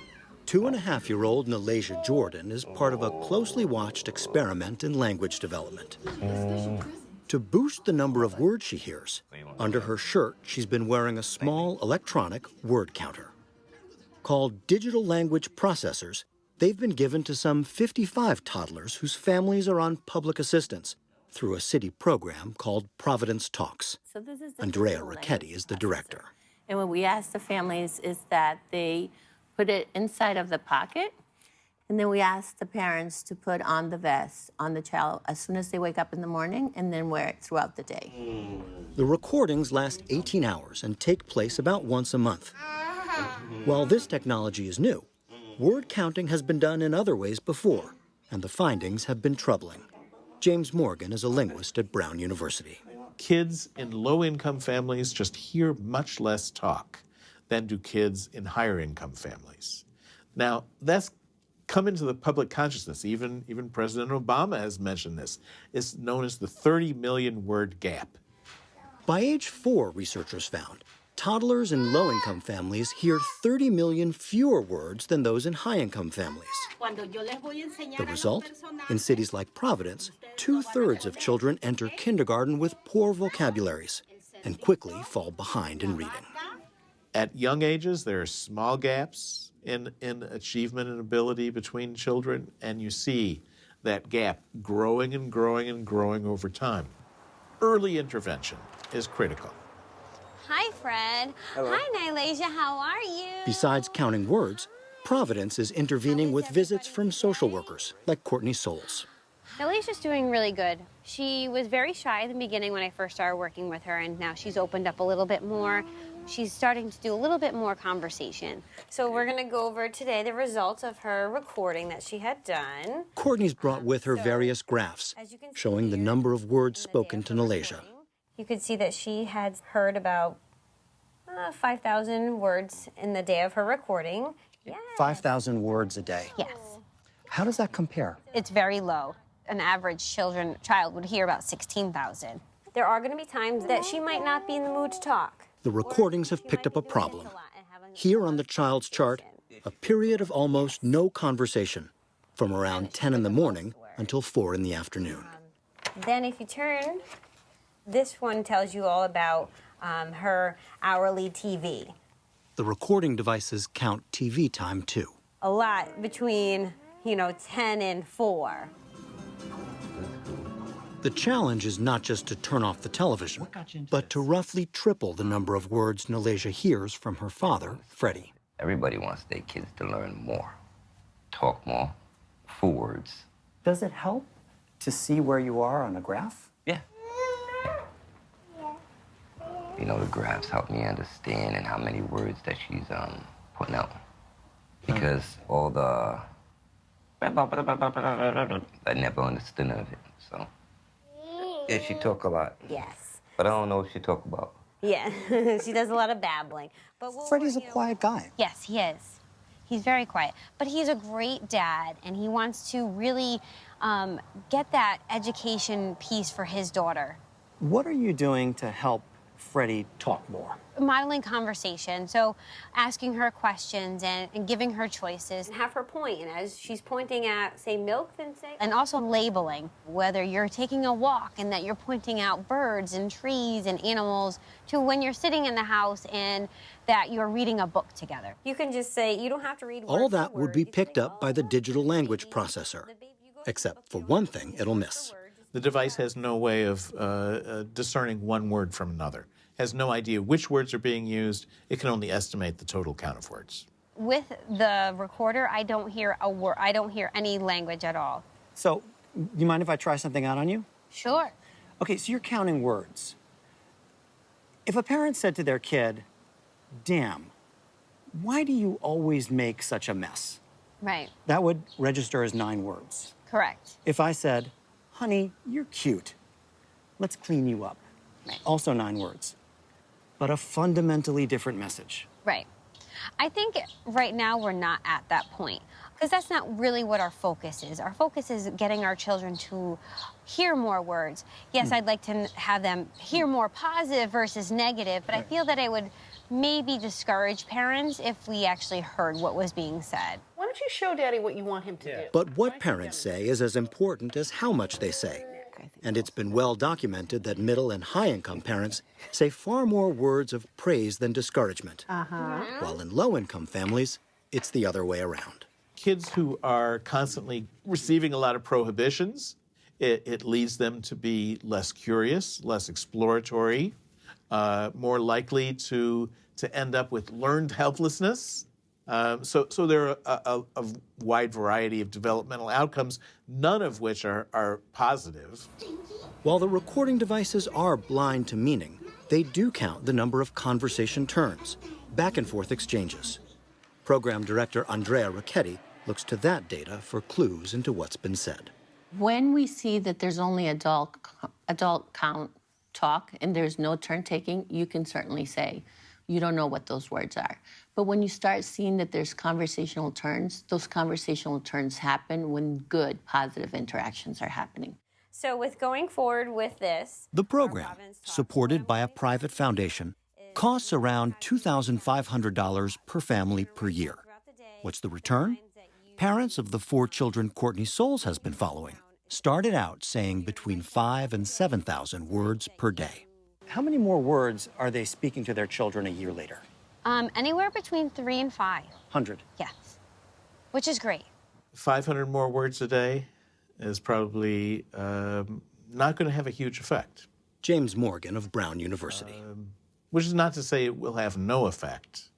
2.5-year-old Nalasia Jordan is part of a closely watched experiment in language development. To boost the number of words she hears, under her shirt she's been wearing a small electronic word counter. Called digital language processors, they've been given to some 55 toddlers whose families are on public assistance through a city program called Providence Talks. So this is Andrea Ricchetti is the director. And what we ask the families is that they put it inside of the pocket, and then we ask the parents to put on the vest on the child as soon as they wake up in the morning, and then wear it throughout the day. The recordings last 18 hours and take place about once a month. While this technology is new, word counting has been done in other ways before, and the findings have been troubling. James Morgan is a linguist at Brown University. Kids in low-income families just hear much less talk than do kids in higher-income families. Now, that's come into the public consciousness. Even President Obama has mentioned this. It's known as the 30 million word gap. By age 4, researchers found, toddlers in low-income families hear 30 million fewer words than those in high-income families. The result? In cities like Providence, 2/3 of children enter kindergarten with poor vocabularies and quickly fall behind in reading. At young ages, there are small gaps in achievement and ability between children, and you see that gap growing and growing and growing over time. Early intervention is critical. Hi, Fred. Hello. Hi, Nylasia. How are you? Besides counting words, Providence is intervening with visits from social workers like Courtney Souls. Nylasia's doing really good. She was very shy in the beginning when I first started working with her, and now she's opened up a little bit more. She's starting to do a little bit more conversation. So we're going to go over today the results of her recording that she had done. Courtney's brought with her various graphs showing the number of words spoken to Nalasia. You could see that she had heard about 5,000 words in the day of her recording. Yeah. 5,000 words a day. Yes. How does that compare? It's very low. An average child would hear about 16,000. There are going to be times that she might not be in the mood to talk. The recordings have picked up a problem. Here on the child's chart, a period of almost no conversation from around 10 in the morning until 4 in the afternoon. Then if you turn, this one tells you all about her hourly TV. The recording devices count TV time too. A lot between, 10 and 4. The challenge is not just to turn off the television, but to roughly triple the number of words Nalasia hears from her father, Freddie. Everybody wants their kids to learn more, talk more, full words. Does it help to see where you are on a graph? Yeah. The graphs help me understand and how many words that she's putting out. Because all the... I never understood none of it, so... Yeah, she talk a lot. Yes. But I don't know what she talk about. Yeah, she does a lot of babbling. But Freddie's a quiet guy. Yes, he is. He's very quiet. But he's a great dad, and he wants to really get that education piece for his daughter. What are you doing to help Freddie talk more? Modeling conversation, so asking her questions and giving her choices. And have her point, and as she's pointing at, say, milk, then say... And also labeling, whether you're taking a walk and that you're pointing out birds and trees and animals, to when you're sitting in the house and that you're reading a book together. You can just say, you don't have to read word All for that would word. be picked up by the digital language processor, except for one thing it'll miss. The device has no way of discerning one word from another, has no idea which words are being used. It can only estimate the total count of words. With the recorder, I don't hear a word. I don't hear any language at all. So, you mind if I try something out on you? Sure. Okay, so you're counting words. If a parent said to their kid, "Damn, why do you always make such a mess?" Right. That would register as 9 words. Correct. If I said, "Honey, you're cute. Let's clean you up." Right. Also 9 words. But a fundamentally different message. Right. I think right now we're not at that point, because that's not really what our focus is. Our focus is getting our children to hear more words. Yes, I'd like to have them hear more positive versus negative, but I feel that it would maybe discourage parents if we actually heard what was being said. Why don't you show Daddy what you want him to do? But what parents say is as important as how much they say. And it's been well documented that middle and high-income parents say far more words of praise than discouragement. While in low-income families, it's the other way around. Kids who are constantly receiving a lot of prohibitions, it leads them to be less curious, less exploratory, more likely to end up with learned helplessness. So there are a wide variety of developmental outcomes, none of which are positive. While the recording devices are blind to meaning, they do count the number of conversation turns, back and forth exchanges. Program Director Andrea Ricchetti looks to that data for clues into what's been said. When we see that there's only adult count talk and there's no turn taking, you can certainly say, you don't know what those words are. But when you start seeing that there's conversational turns, those conversational turns happen when good, positive interactions are happening. So with going forward with this... The program, supported by a private foundation, costs around $2,500 per family per year. What's the return? Parents of the 4 children Courtney Souls has been following started out saying between 5,000 and 7,000 words per day. How many more words are they speaking to their children a year later? Anywhere between 3 and 5. 100. Yes. Which is great. 500 more words a day is probably not going to have a huge effect. James Morgan of Brown University. Which is not to say it will have no effect.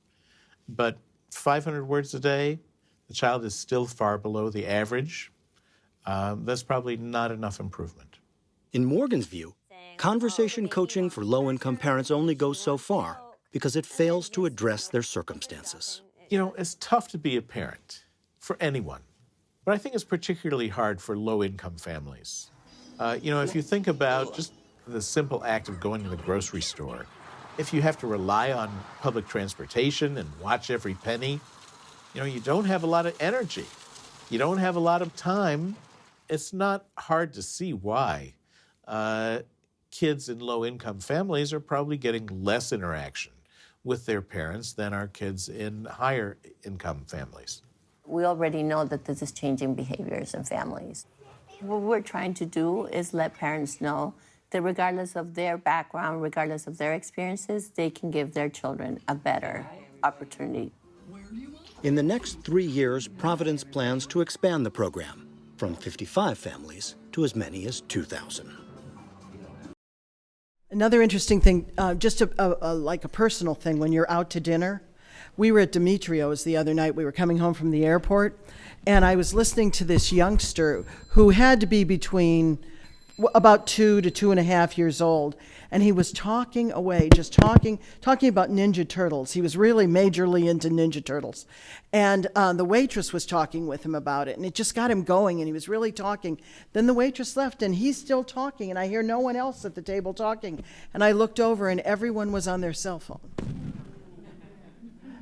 But 500 words a day, the child is still far below the average. That's probably not enough improvement. In Morgan's view, conversation coaching for low-income parents only goes so far because it fails to address their circumstances. You know, it's tough to be a parent for anyone, but I think it's particularly hard for low-income families. If you think about just the simple act of going to the grocery store, if you have to rely on public transportation and watch every penny, you don't have a lot of energy. You don't have a lot of time. It's not hard to see why kids in low-income families are probably getting less interaction with their parents than are kids in higher-income families. We already know that this is changing behaviors in families. What we're trying to do is let parents know that regardless of their background, regardless of their experiences, they can give their children a better opportunity. In the next 3 years, Providence plans to expand the program from 55 families to as many as 2,000. Another interesting thing, just like a personal thing, when you're out to dinner, we were at Dimitrio's the other night. We were coming home from the airport, and I was listening to this youngster who had to be between about 2 to 2.5 years old, and he was talking away, just talking about Ninja Turtles. He was really majorly into Ninja Turtles, and the waitress was talking with him about it, and it just got him going, and he was really talking. Then the waitress left, and he's still talking, and I hear no one else at the table talking, and I looked over, and everyone was on their cell phone.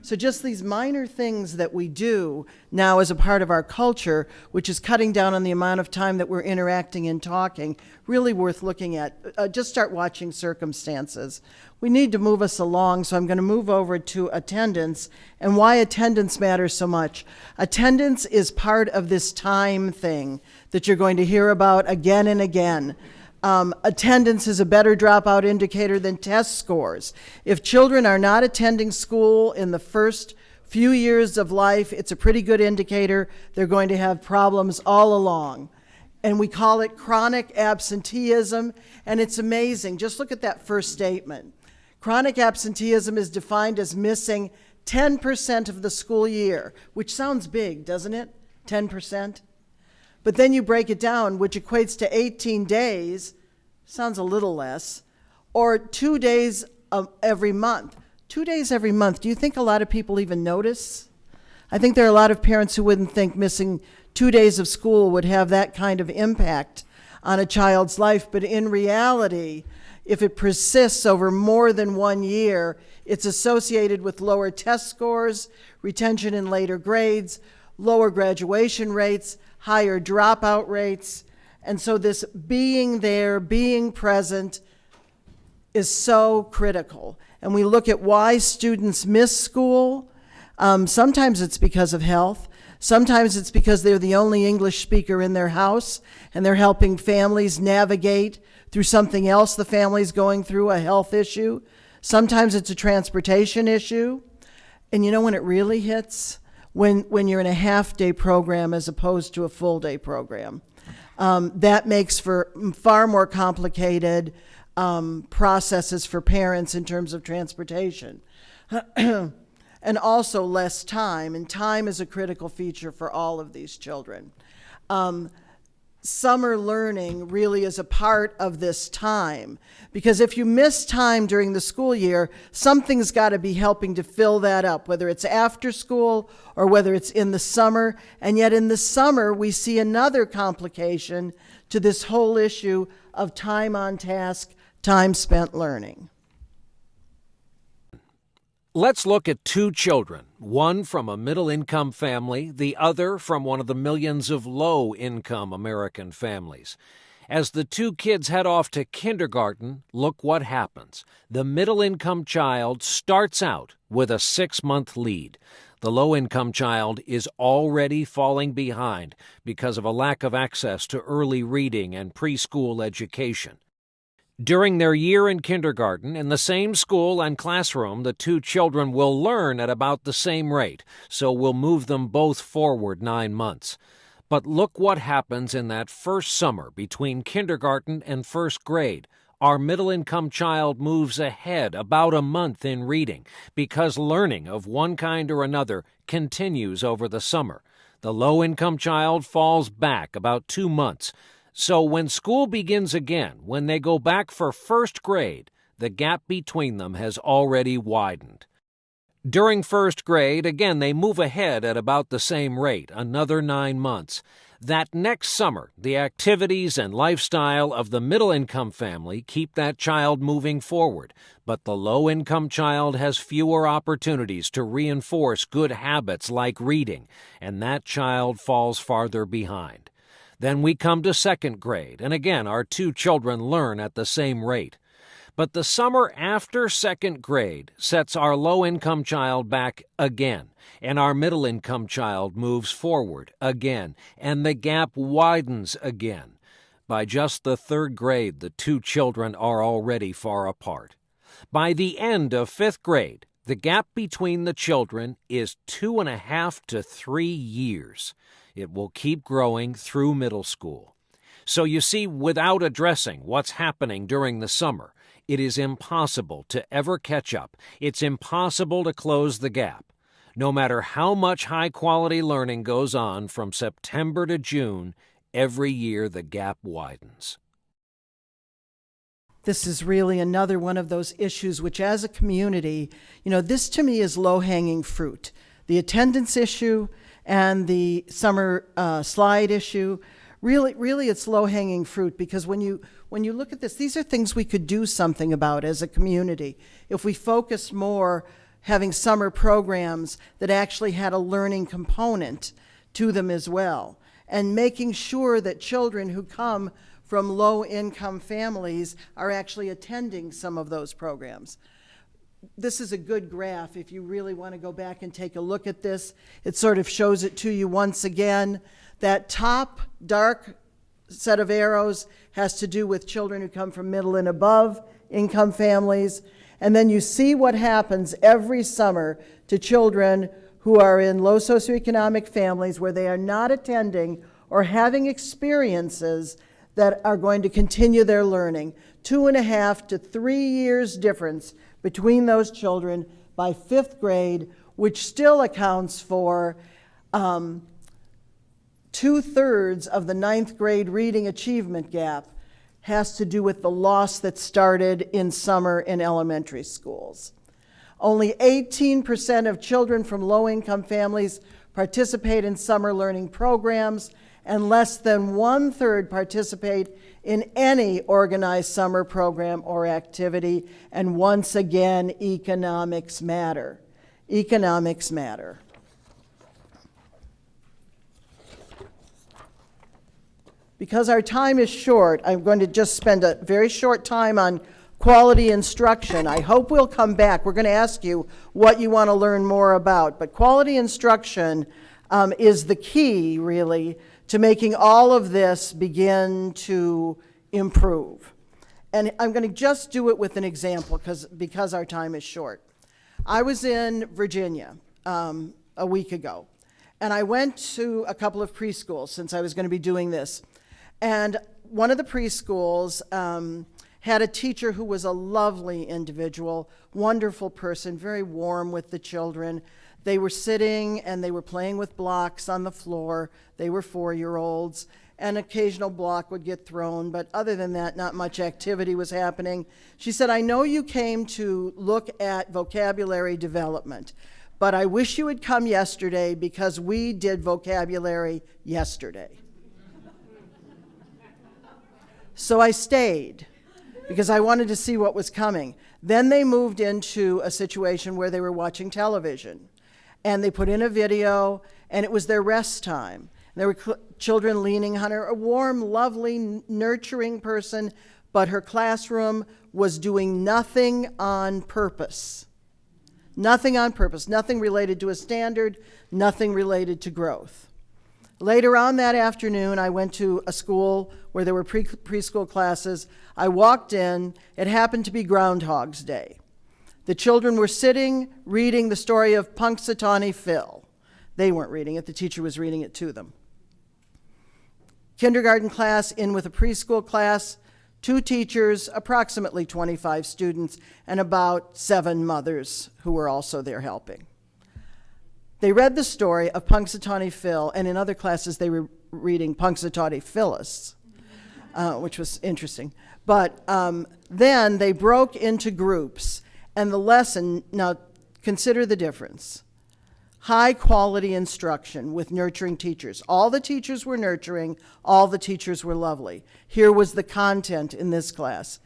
So just these minor things that we do now as a part of our culture, which is cutting down on the amount of time that we're interacting and talking, really worth looking at. Just start watching Circumstances. We need to move us along, so I'm going to move over to attendance and why attendance matters so much. Attendance is part of this time thing that you're going to hear about again and again. Attendance is a better dropout indicator than test scores. If children are not attending school in the first few years of life, it's a pretty good indicator they're going to have problems all along. And we call it chronic absenteeism, and it's amazing. Just look at that first statement. Chronic absenteeism is defined as missing 10% of the school year, which sounds big, doesn't it? 10%. But then you break it down, which equates to 18 days, sounds a little less, or 2 days every month. 2 days every month, do you think a lot of people even notice? I think there are a lot of parents who wouldn't think missing 2 days of school would have that kind of impact on a child's life, but in reality, if it persists over more than 1 year, it's associated with lower test scores, retention in later grades, lower graduation rates, higher dropout rates. And so this being there, being present is so critical. And we look at why students miss school. Sometimes it's because of health. Sometimes it's because they're the only English speaker in their house and they're helping families navigate through something else the family's going through, a health issue. Sometimes it's a transportation issue. And you know when it really hits? When you're in a half-day program as opposed to a full-day program. That makes for far more complicated processes for parents in terms of transportation. And also less time, and time is a critical feature for all of these children. Summer learning really is a part of this time, because if you miss time during the school year, something's got to be helping to fill that up, whether it's after school or whether it's in the summer. And yet in the summer, we see another complication to this whole issue of time on task, time spent learning. Let's look at two children, one from a middle-income family, the other from one of the millions of low-income American families. As the two kids head off to kindergarten, look what happens. The middle-income child starts out with a 6-month lead. The low-income child is already falling behind because of a lack of access to early reading and preschool education. During their year in kindergarten, in the same school and classroom, the two children will learn at about the same rate, so we'll move them both forward 9 months. But look what happens in that first summer between kindergarten and first grade. Our middle-income child moves ahead about a month in reading because learning of one kind or another continues over the summer. The low-income child falls back about 2 months. So when school begins again, when they go back for first grade, the gap between them has already widened. During first grade, again, they move ahead at about the same rate, another 9 months. That next summer, the activities and lifestyle of the middle-income family keep that child moving forward, but the low-income child has fewer opportunities to reinforce good habits like reading, and that child falls farther behind. Then we come to second grade, and again our two children learn at the same rate. But the summer after second grade sets our low-income child back again, and our middle-income child moves forward again, and the gap widens again. By just the third grade, the two children are already far apart. By the end of fifth grade, the gap between the children is 2.5 to 3 years. It will keep growing through middle school. So you see, without addressing what's happening during the summer, it is impossible to ever catch up. It's impossible to close the gap. No matter how much high-quality learning goes on from September to June, every year the gap widens. This is really another one of those issues which, as a community, this to me is low-hanging fruit. The attendance issue and the summer slide issue, really it's low-hanging fruit, because when you look at this, these are things we could do something about as a community if we focus more having summer programs that actually had a learning component to them as well, and making sure that children who come from low-income families are actually attending some of those programs. This is a good graph if you really want to go back and take a look at this. It sort of shows it to you once again. That top dark set of arrows has to do with children who come from middle and above income families. And then you see what happens every summer to children who are in low socioeconomic families where they are not attending or having experiences that are going to continue their learning. 2.5 to 3 years difference between those children by fifth grade, which still accounts for 2/3 of the ninth grade reading achievement gap, has to do with the loss that started in summer in elementary schools. Only 18% of children from low-income families participate in summer learning programs, and less than 1/3 participate in any organized summer program or activity. And once again, economics matter. Economics matter. Because our time is short, I'm going to just spend a very short time on quality instruction. I hope we'll come back. We're going to ask you what you want to learn more about. But quality instruction is the key, really, to making all of this begin to improve. And I'm going to just do it with an example because our time is short. I was in Virginia a week ago, and I went to a couple of preschools since I was going to be doing this. And one of the preschools had a teacher who was a lovely individual, wonderful person, very warm with the children. They were sitting and they were playing with blocks on the floor. They were 4-year-olds. An occasional block would get thrown, but other than that, not much activity was happening. She said, "I know you came to look at vocabulary development, but I wish you had come yesterday because we did vocabulary yesterday." So I stayed because I wanted to see what was coming. Then they moved into a situation where they were watching television, and they put in a video, and it was their rest time. There were children leaning on her, a warm, lovely, nurturing person, but her classroom was doing nothing on purpose. Nothing on purpose, nothing related to a standard, nothing related to growth. Later on that afternoon, I went to a school where there were preschool classes. I walked in. It happened to be Groundhog's Day. The children were sitting, reading the story of Punxsutawney Phil. They weren't reading it. The teacher was reading it to them. Kindergarten class in with a preschool class, 2 teachers, approximately 25 students, and about 7 mothers who were also there helping. They read the story of Punxsutawney Phil, and in other classes they were reading Punxsutawney Phyllis, which was interesting. But then they broke into groups, and the lesson, now consider the difference. High quality instruction with nurturing teachers. All the teachers were nurturing, all the teachers were lovely. Here was the content in this class.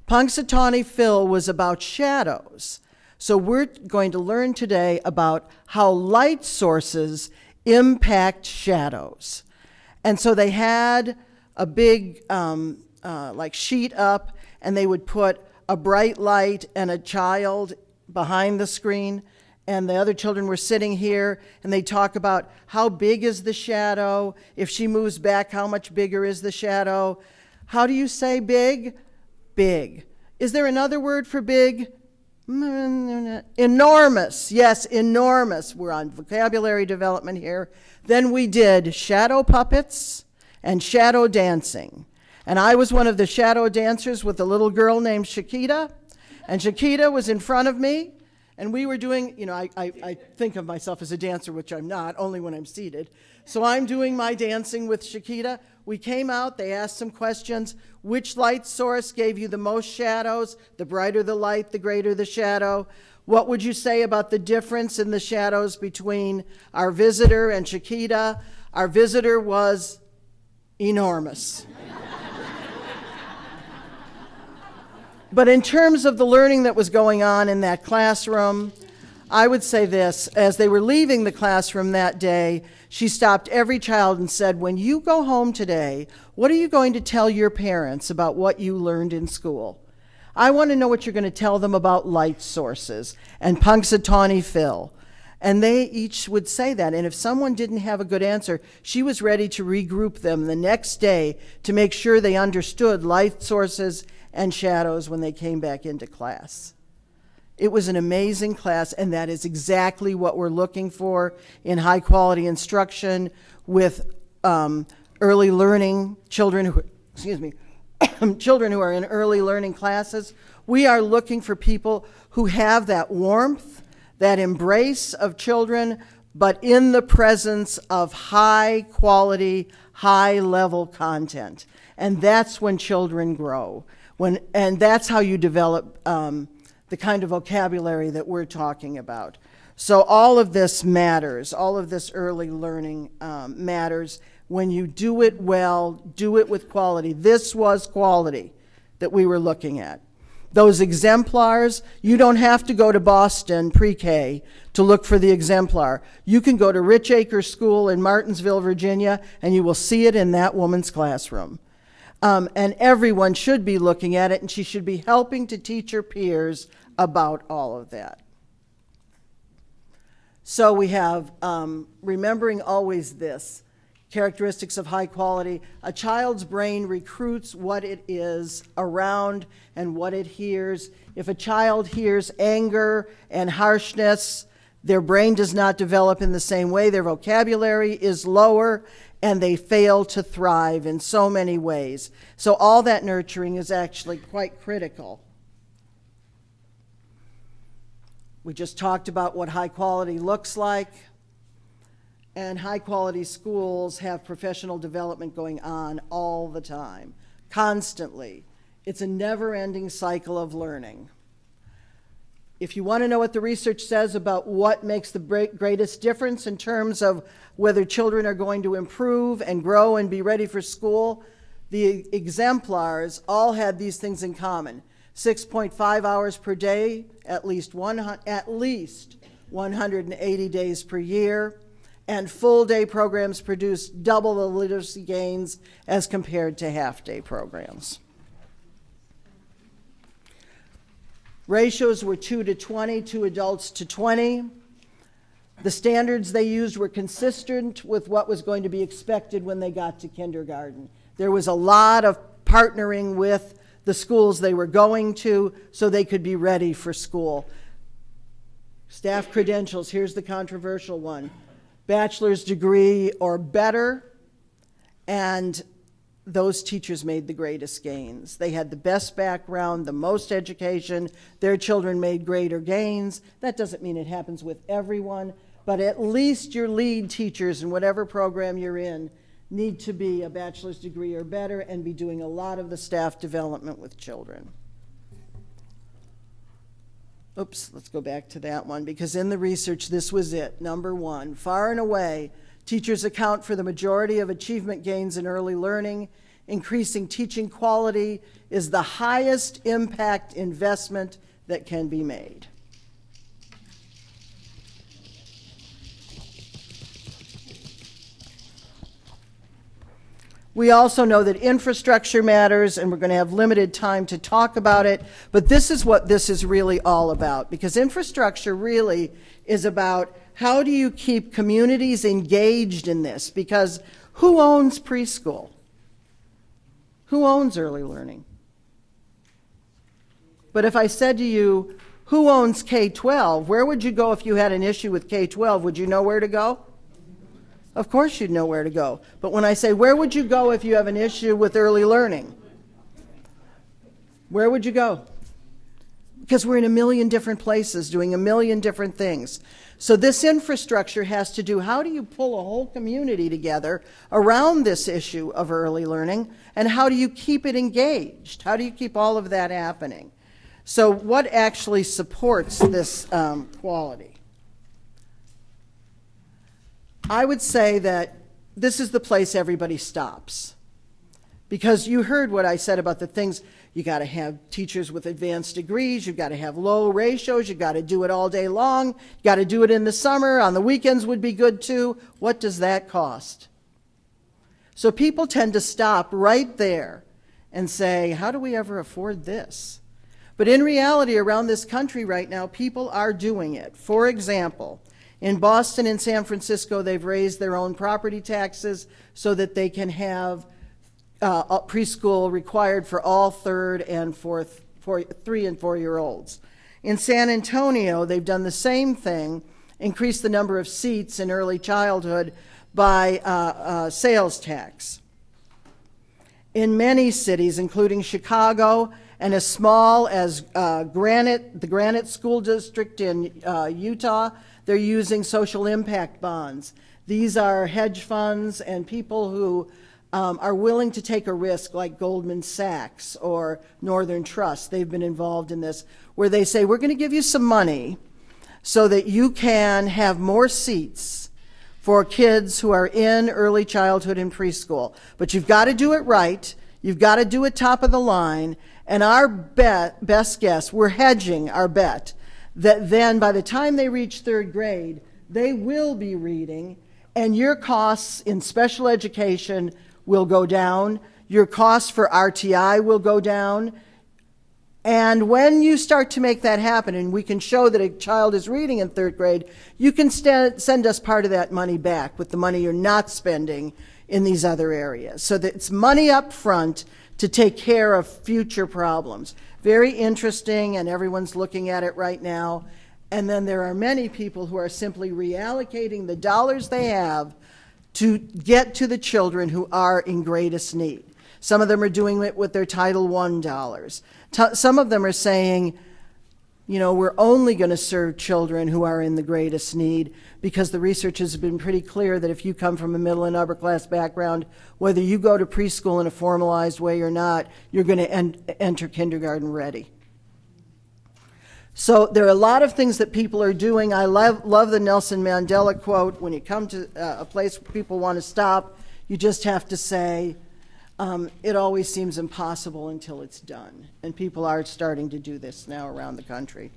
Punxsutawney Phil was about shadows. So we're going to learn today about how light sources impact shadows. And so they had a big like sheet up, and they would put a bright light and a child behind the screen, and the other children were sitting here, and they talk about how big is the shadow? If she moves back, how much bigger is the shadow? How do you say big? Big. Is there another word for big? Enormous. Yes, enormous. We're on vocabulary development here. Then we did shadow puppets and shadow dancing. And I was one of the shadow dancers with a little girl named Shakita. And Shakita was in front of me. And we were doing, I think of myself as a dancer, which I'm not, only when I'm seated. So I'm doing my dancing with Shakita. We came out, they asked some questions. Which light source gave you the most shadows? The brighter the light, the greater the shadow. What would you say about the difference in the shadows between our visitor and Shakita? Our visitor was enormous. But in terms of the learning that was going on in that classroom, I would say this. As they were leaving the classroom that day, she stopped every child and said, when you go home today, what are you going to tell your parents about what you learned in school? I want to know what you're going to tell them about light sources and Punxsutawney Phil. And they each would say that. And if someone didn't have a good answer, she was ready to regroup them the next day to make sure they understood light sources and shadows when they came back into class. It was an amazing class, and that is exactly what we're looking for in high quality instruction with early learning children who, children who are in early learning classes. We are looking for people who have that warmth, that embrace of children, but in the presence of high quality, high level content. And that's when children grow. And that's how you develop the kind of vocabulary that we're talking about. So all of this matters. All of this early learning matters. When you do it well, do it with quality. This was quality that we were looking at. Those exemplars, you don't have to go to Boston pre-K to look for the exemplar. You can go to Rich Acres School in Martinsville, Virginia, and you will see it in that woman's classroom. And everyone should be looking at it, and she should be helping to teach her peers about all of that. So we have remembering always this, characteristics of high quality. A child's brain recruits what it is around and what it hears. If a child hears anger and harshness, their brain does not develop in the same way. Their vocabulary is lower, and they fail to thrive in so many ways. So all that nurturing is actually quite critical. We just talked about what high quality looks like, and high quality schools have professional development going on all the time, constantly. It's a never-ending cycle of learning. If you want to know what the research says about what makes the greatest difference in terms of whether children are going to improve and grow and be ready for school, the exemplars all had these things in common. 6.5 hours per day, at least 180 days per year, and full-day programs produced double the literacy gains as compared to half-day programs. Ratios were 2 to 20, 2 adults to 20. The standards they used were consistent with what was going to be expected when they got to kindergarten. There was a lot of partnering with the schools they were going to so they could be ready for school. Staff credentials, here's the controversial one. Bachelor's degree or better, and those teachers made the greatest gains. They had the best background, the most education. Their children made greater gains. That doesn't mean it happens with everyone, but at least your lead teachers in whatever program you're in need to be a bachelor's degree or better and be doing a lot of the staff development with children. Oops, let's go back to that one, because in the research, this was it. Number one, far and away, teachers account for the majority of achievement gains in early learning. Increasing teaching quality is the highest impact investment that can be made. We also know that infrastructure matters, and we're going to have limited time to talk about it, but this is what this is really all about, because infrastructure really is about how do you keep communities engaged in this, because who owns preschool? Who owns early learning? But if I said to you, who owns K-12, where would you go if you had an issue with K-12? Would you know where to go? Of course you'd know where to go. But when I say, where would you go if you have an issue with early learning? Where would you go? Because we're in a million different places doing a million different things. So this infrastructure has to do, how do you pull a whole community together around this issue of early learning, and how do you keep it engaged? How do you keep all of that happening? So what actually supports this quality? I would say that this is the place everybody stops. Because you heard what I said about the things, you got to have teachers with advanced degrees, you've got to have low ratios, you've got to do it all day long, you got to do it in the summer, on the weekends would be good too. What does that cost? So people tend to stop right there and say, how do we ever afford this? But in reality, around this country right now, people are doing it. For example, in Boston and San Francisco, they've raised their own property taxes so that they can have preschool required for all 3 and 4-year-olds. In San Antonio, they've done the same thing, increased the number of seats in early childhood by sales tax. In many cities, including Chicago and as small as the Granite School District in Utah, they're using social impact bonds. These are hedge funds and people who are willing to take a risk, like Goldman Sachs or Northern Trust. They've been involved in this, where they say, we're going to give you some money so that you can have more seats for kids who are in early childhood and preschool. But you've got to do it right. You've got to do it top of the line. And our best guess, we're hedging our bet, that then by the time they reach 3rd grade, they will be reading, and your costs in special education will go down, your costs for RTI will go down, and when you start to make that happen, and we can show that a child is reading in 3rd grade, you can send us part of that money back with the money you're not spending in these other areas. So that it's money up front to take care of future problems. Very interesting, and everyone's looking at it right now. And then there are many people who are simply reallocating the dollars they have to get to the children who are in greatest need. Some of them are doing it with their Title I dollars. Some of them are saying, you know, we're only going to serve children who are in the greatest need, because the research has been pretty clear that if you come from a middle and upper class background, whether you go to preschool in a formalized way or not, you're going to enter kindergarten ready. So there are a lot of things that people are doing. I love the Nelson Mandela quote, when you come to a place where people want to stop, you just have to say, it always seems impossible until it's done. And people are starting to do this now around the country.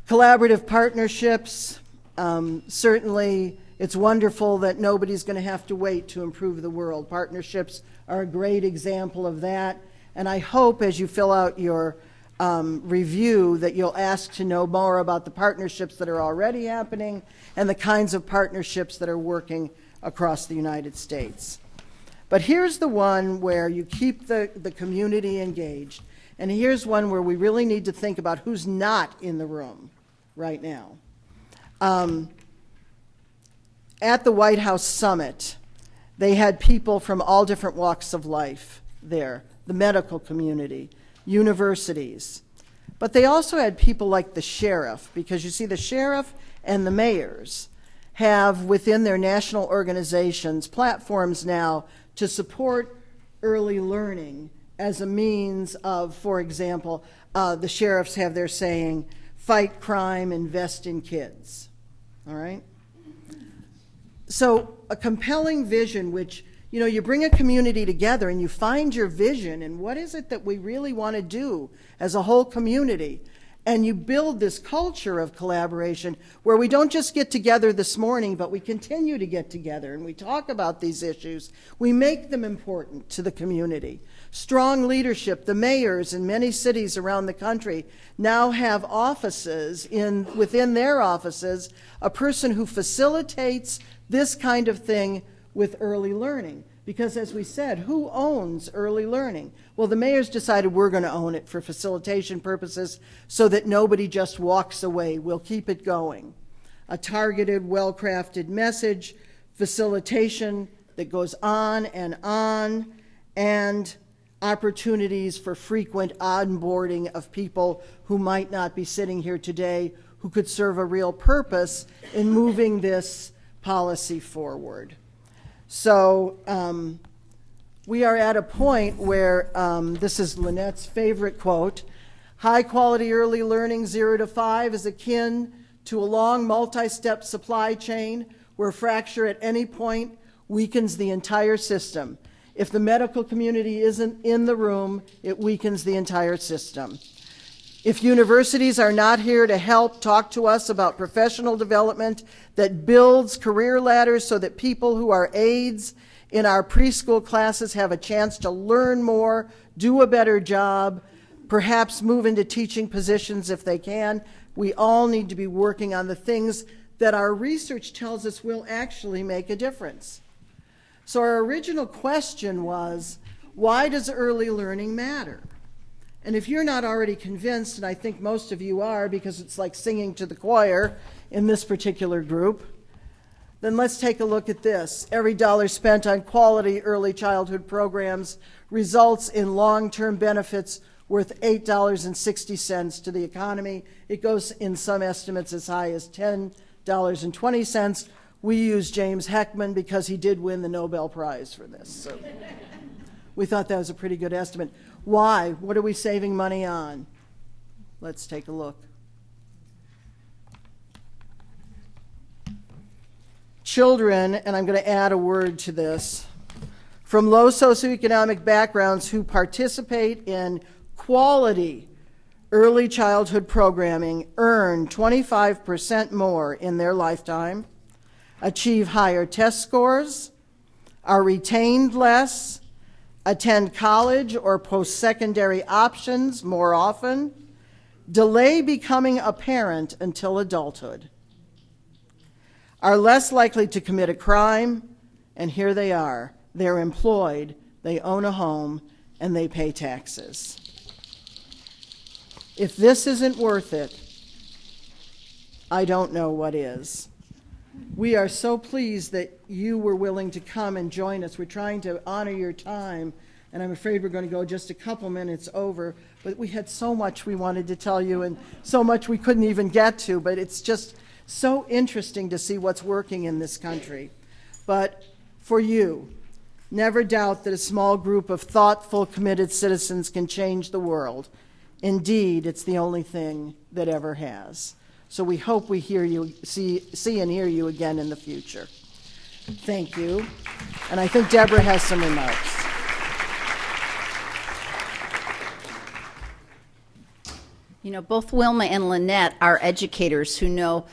Collaborative partnerships, certainly it's wonderful that nobody's going to have to wait to improve the world. Partnerships are a great example of that. And I hope as you fill out your review that you'll ask to know more about the partnerships that are already happening and the kinds of partnerships that are working across the United States. But here's the one where you keep the community engaged. And here's one where we really need to think about who's not in the room right now. At the White House Summit, they had people from all different walks of life there, the medical community, universities. But they also had people like the sheriff, because you see the sheriff and the mayors have within their national organizations platforms now to support early learning as a means of, for example, the sheriffs have their saying, fight crime, invest in kids, all right? So a compelling vision, which, you know, you bring a community together and you find your vision and what is it that we really want to do as a whole community, And you build this culture of collaboration where we don't just get together this morning, but we continue to get together and we talk about these issues. We make them important to the community. Strong leadership. The mayors in many cities around the country now have offices, within their offices, a person who facilitates this kind of thing with early learning. Because as we said, who owns early learning? Well, the mayors decided we're going to own it for facilitation purposes so that nobody just walks away. We'll keep it going. A targeted, well-crafted message, facilitation that goes on, and opportunities for frequent onboarding of people who might not be sitting here today who could serve a real purpose in moving this policy forward. So we are at a point where, this is Lynette's favorite quote, high quality early learning 0 to 5 is akin to a long multi-step supply chain where fracture at any point weakens the entire system. If the medical community isn't in the room, it weakens the entire system. If universities are not here to help talk to us about professional development that builds career ladders so that people who are aides in our preschool classes have a chance to learn more, do a better job, perhaps move into teaching positions if they can, we all need to be working on the things that our research tells us will actually make a difference. So our original question was, why does early learning matter? And if you're not already convinced, and I think most of you are because it's like singing to the choir in this particular group, then let's take a look at this. Every dollar spent on quality early childhood programs results in long-term benefits worth $8.60 to the economy. It goes in some estimates as high as $10.20. We use James Heckman because he did win the Nobel Prize for this. So we thought that was a pretty good estimate. Why? What are we saving money on? Let's take a look. Children, and I'm going to add a word to this, from low socioeconomic backgrounds who participate in quality early childhood programming earn 25% more in their lifetime, achieve higher test scores, are retained less, attend college or post-secondary options more often, delay becoming a parent until adulthood, are less likely to commit a crime, and here they are. They're employed, they own a home, and they pay taxes. If this isn't worth it, I don't know what is. We are so pleased that you were willing to come and join us. We're trying to honor your time, and I'm afraid we're going to go just a couple minutes over, but we had so much we wanted to tell you and so much we couldn't even get to, but it's just so interesting to see what's working in this country. But for you, never doubt that a small group of thoughtful, committed citizens can change the world. Indeed, it's the only thing that ever has. So we hope we hear you, see and hear you again in the future. Thank you. And I think Deborah has some remarks. You know, both Wilma and Lynette are educators who know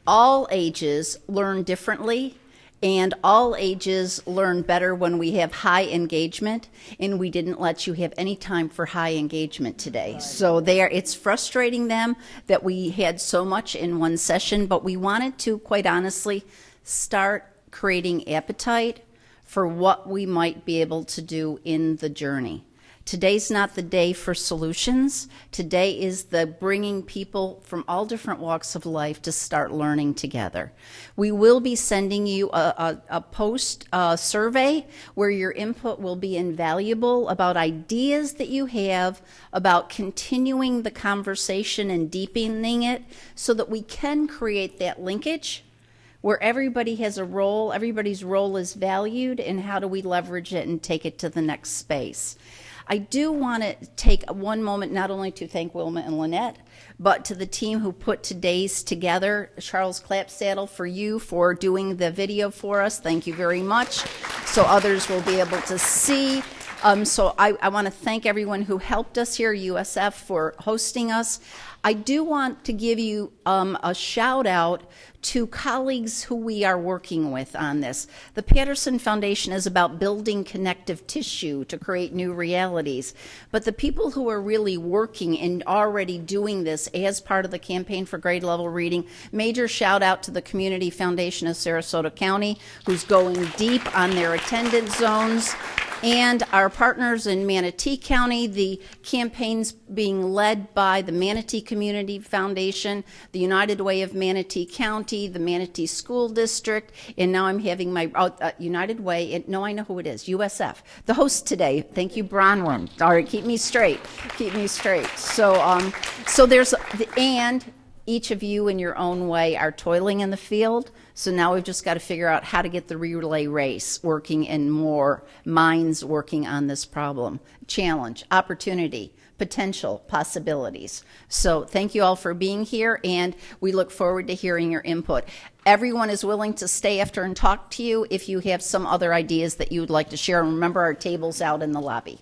all ages learn differently, and all ages learn better when we have high engagement, and we didn't let you have any time for high engagement today. So it's frustrating them that we had so much in one session, but we wanted to, quite honestly, start creating appetite for what we might be able to do in the journey. Today's not the day for solutions. Today is the bringing people from all different walks of life to start learning together. We will be sending you a post survey where your input will be invaluable about ideas that you have about continuing the conversation and deepening it so that we can create that linkage where everybody has a role, everybody's role is valued, and how do we leverage it and take it to the next space. I do want to take one moment not only to thank Wilma and Lynette, but to the team who put today's together. Charles Clapsaddle, for you for doing the video for us. Thank you very much. So others will be able to see. So I want to thank everyone who helped us here, USF, for hosting us. I do want to give you a shout out to colleagues who we are working with on this. The Patterson Foundation is about building connective tissue to create new realities. But the people who are really working and already doing this as part of the campaign for grade level reading, major shout out to the Community Foundation of Sarasota County, who's going deep on their attendance zones. And our partners in Manatee County, the campaign's being led by the Manatee Community Foundation, the United Way of Manatee County, the Manatee School District, and now I'm having my United Way, no, I know who it is, USF. The host today, thank you, Bronwyn. All right, keep me straight. So there's, and each of you in your own way are toiling in the field. So now we've just got to figure out how to get the relay race working and more minds working on this problem. Challenge, opportunity, potential, possibilities. So thank you all for being here, and we look forward to hearing your input. Everyone is willing to stay after and talk to you if you have some other ideas that you would like to share. And remember, our table's out in the lobby.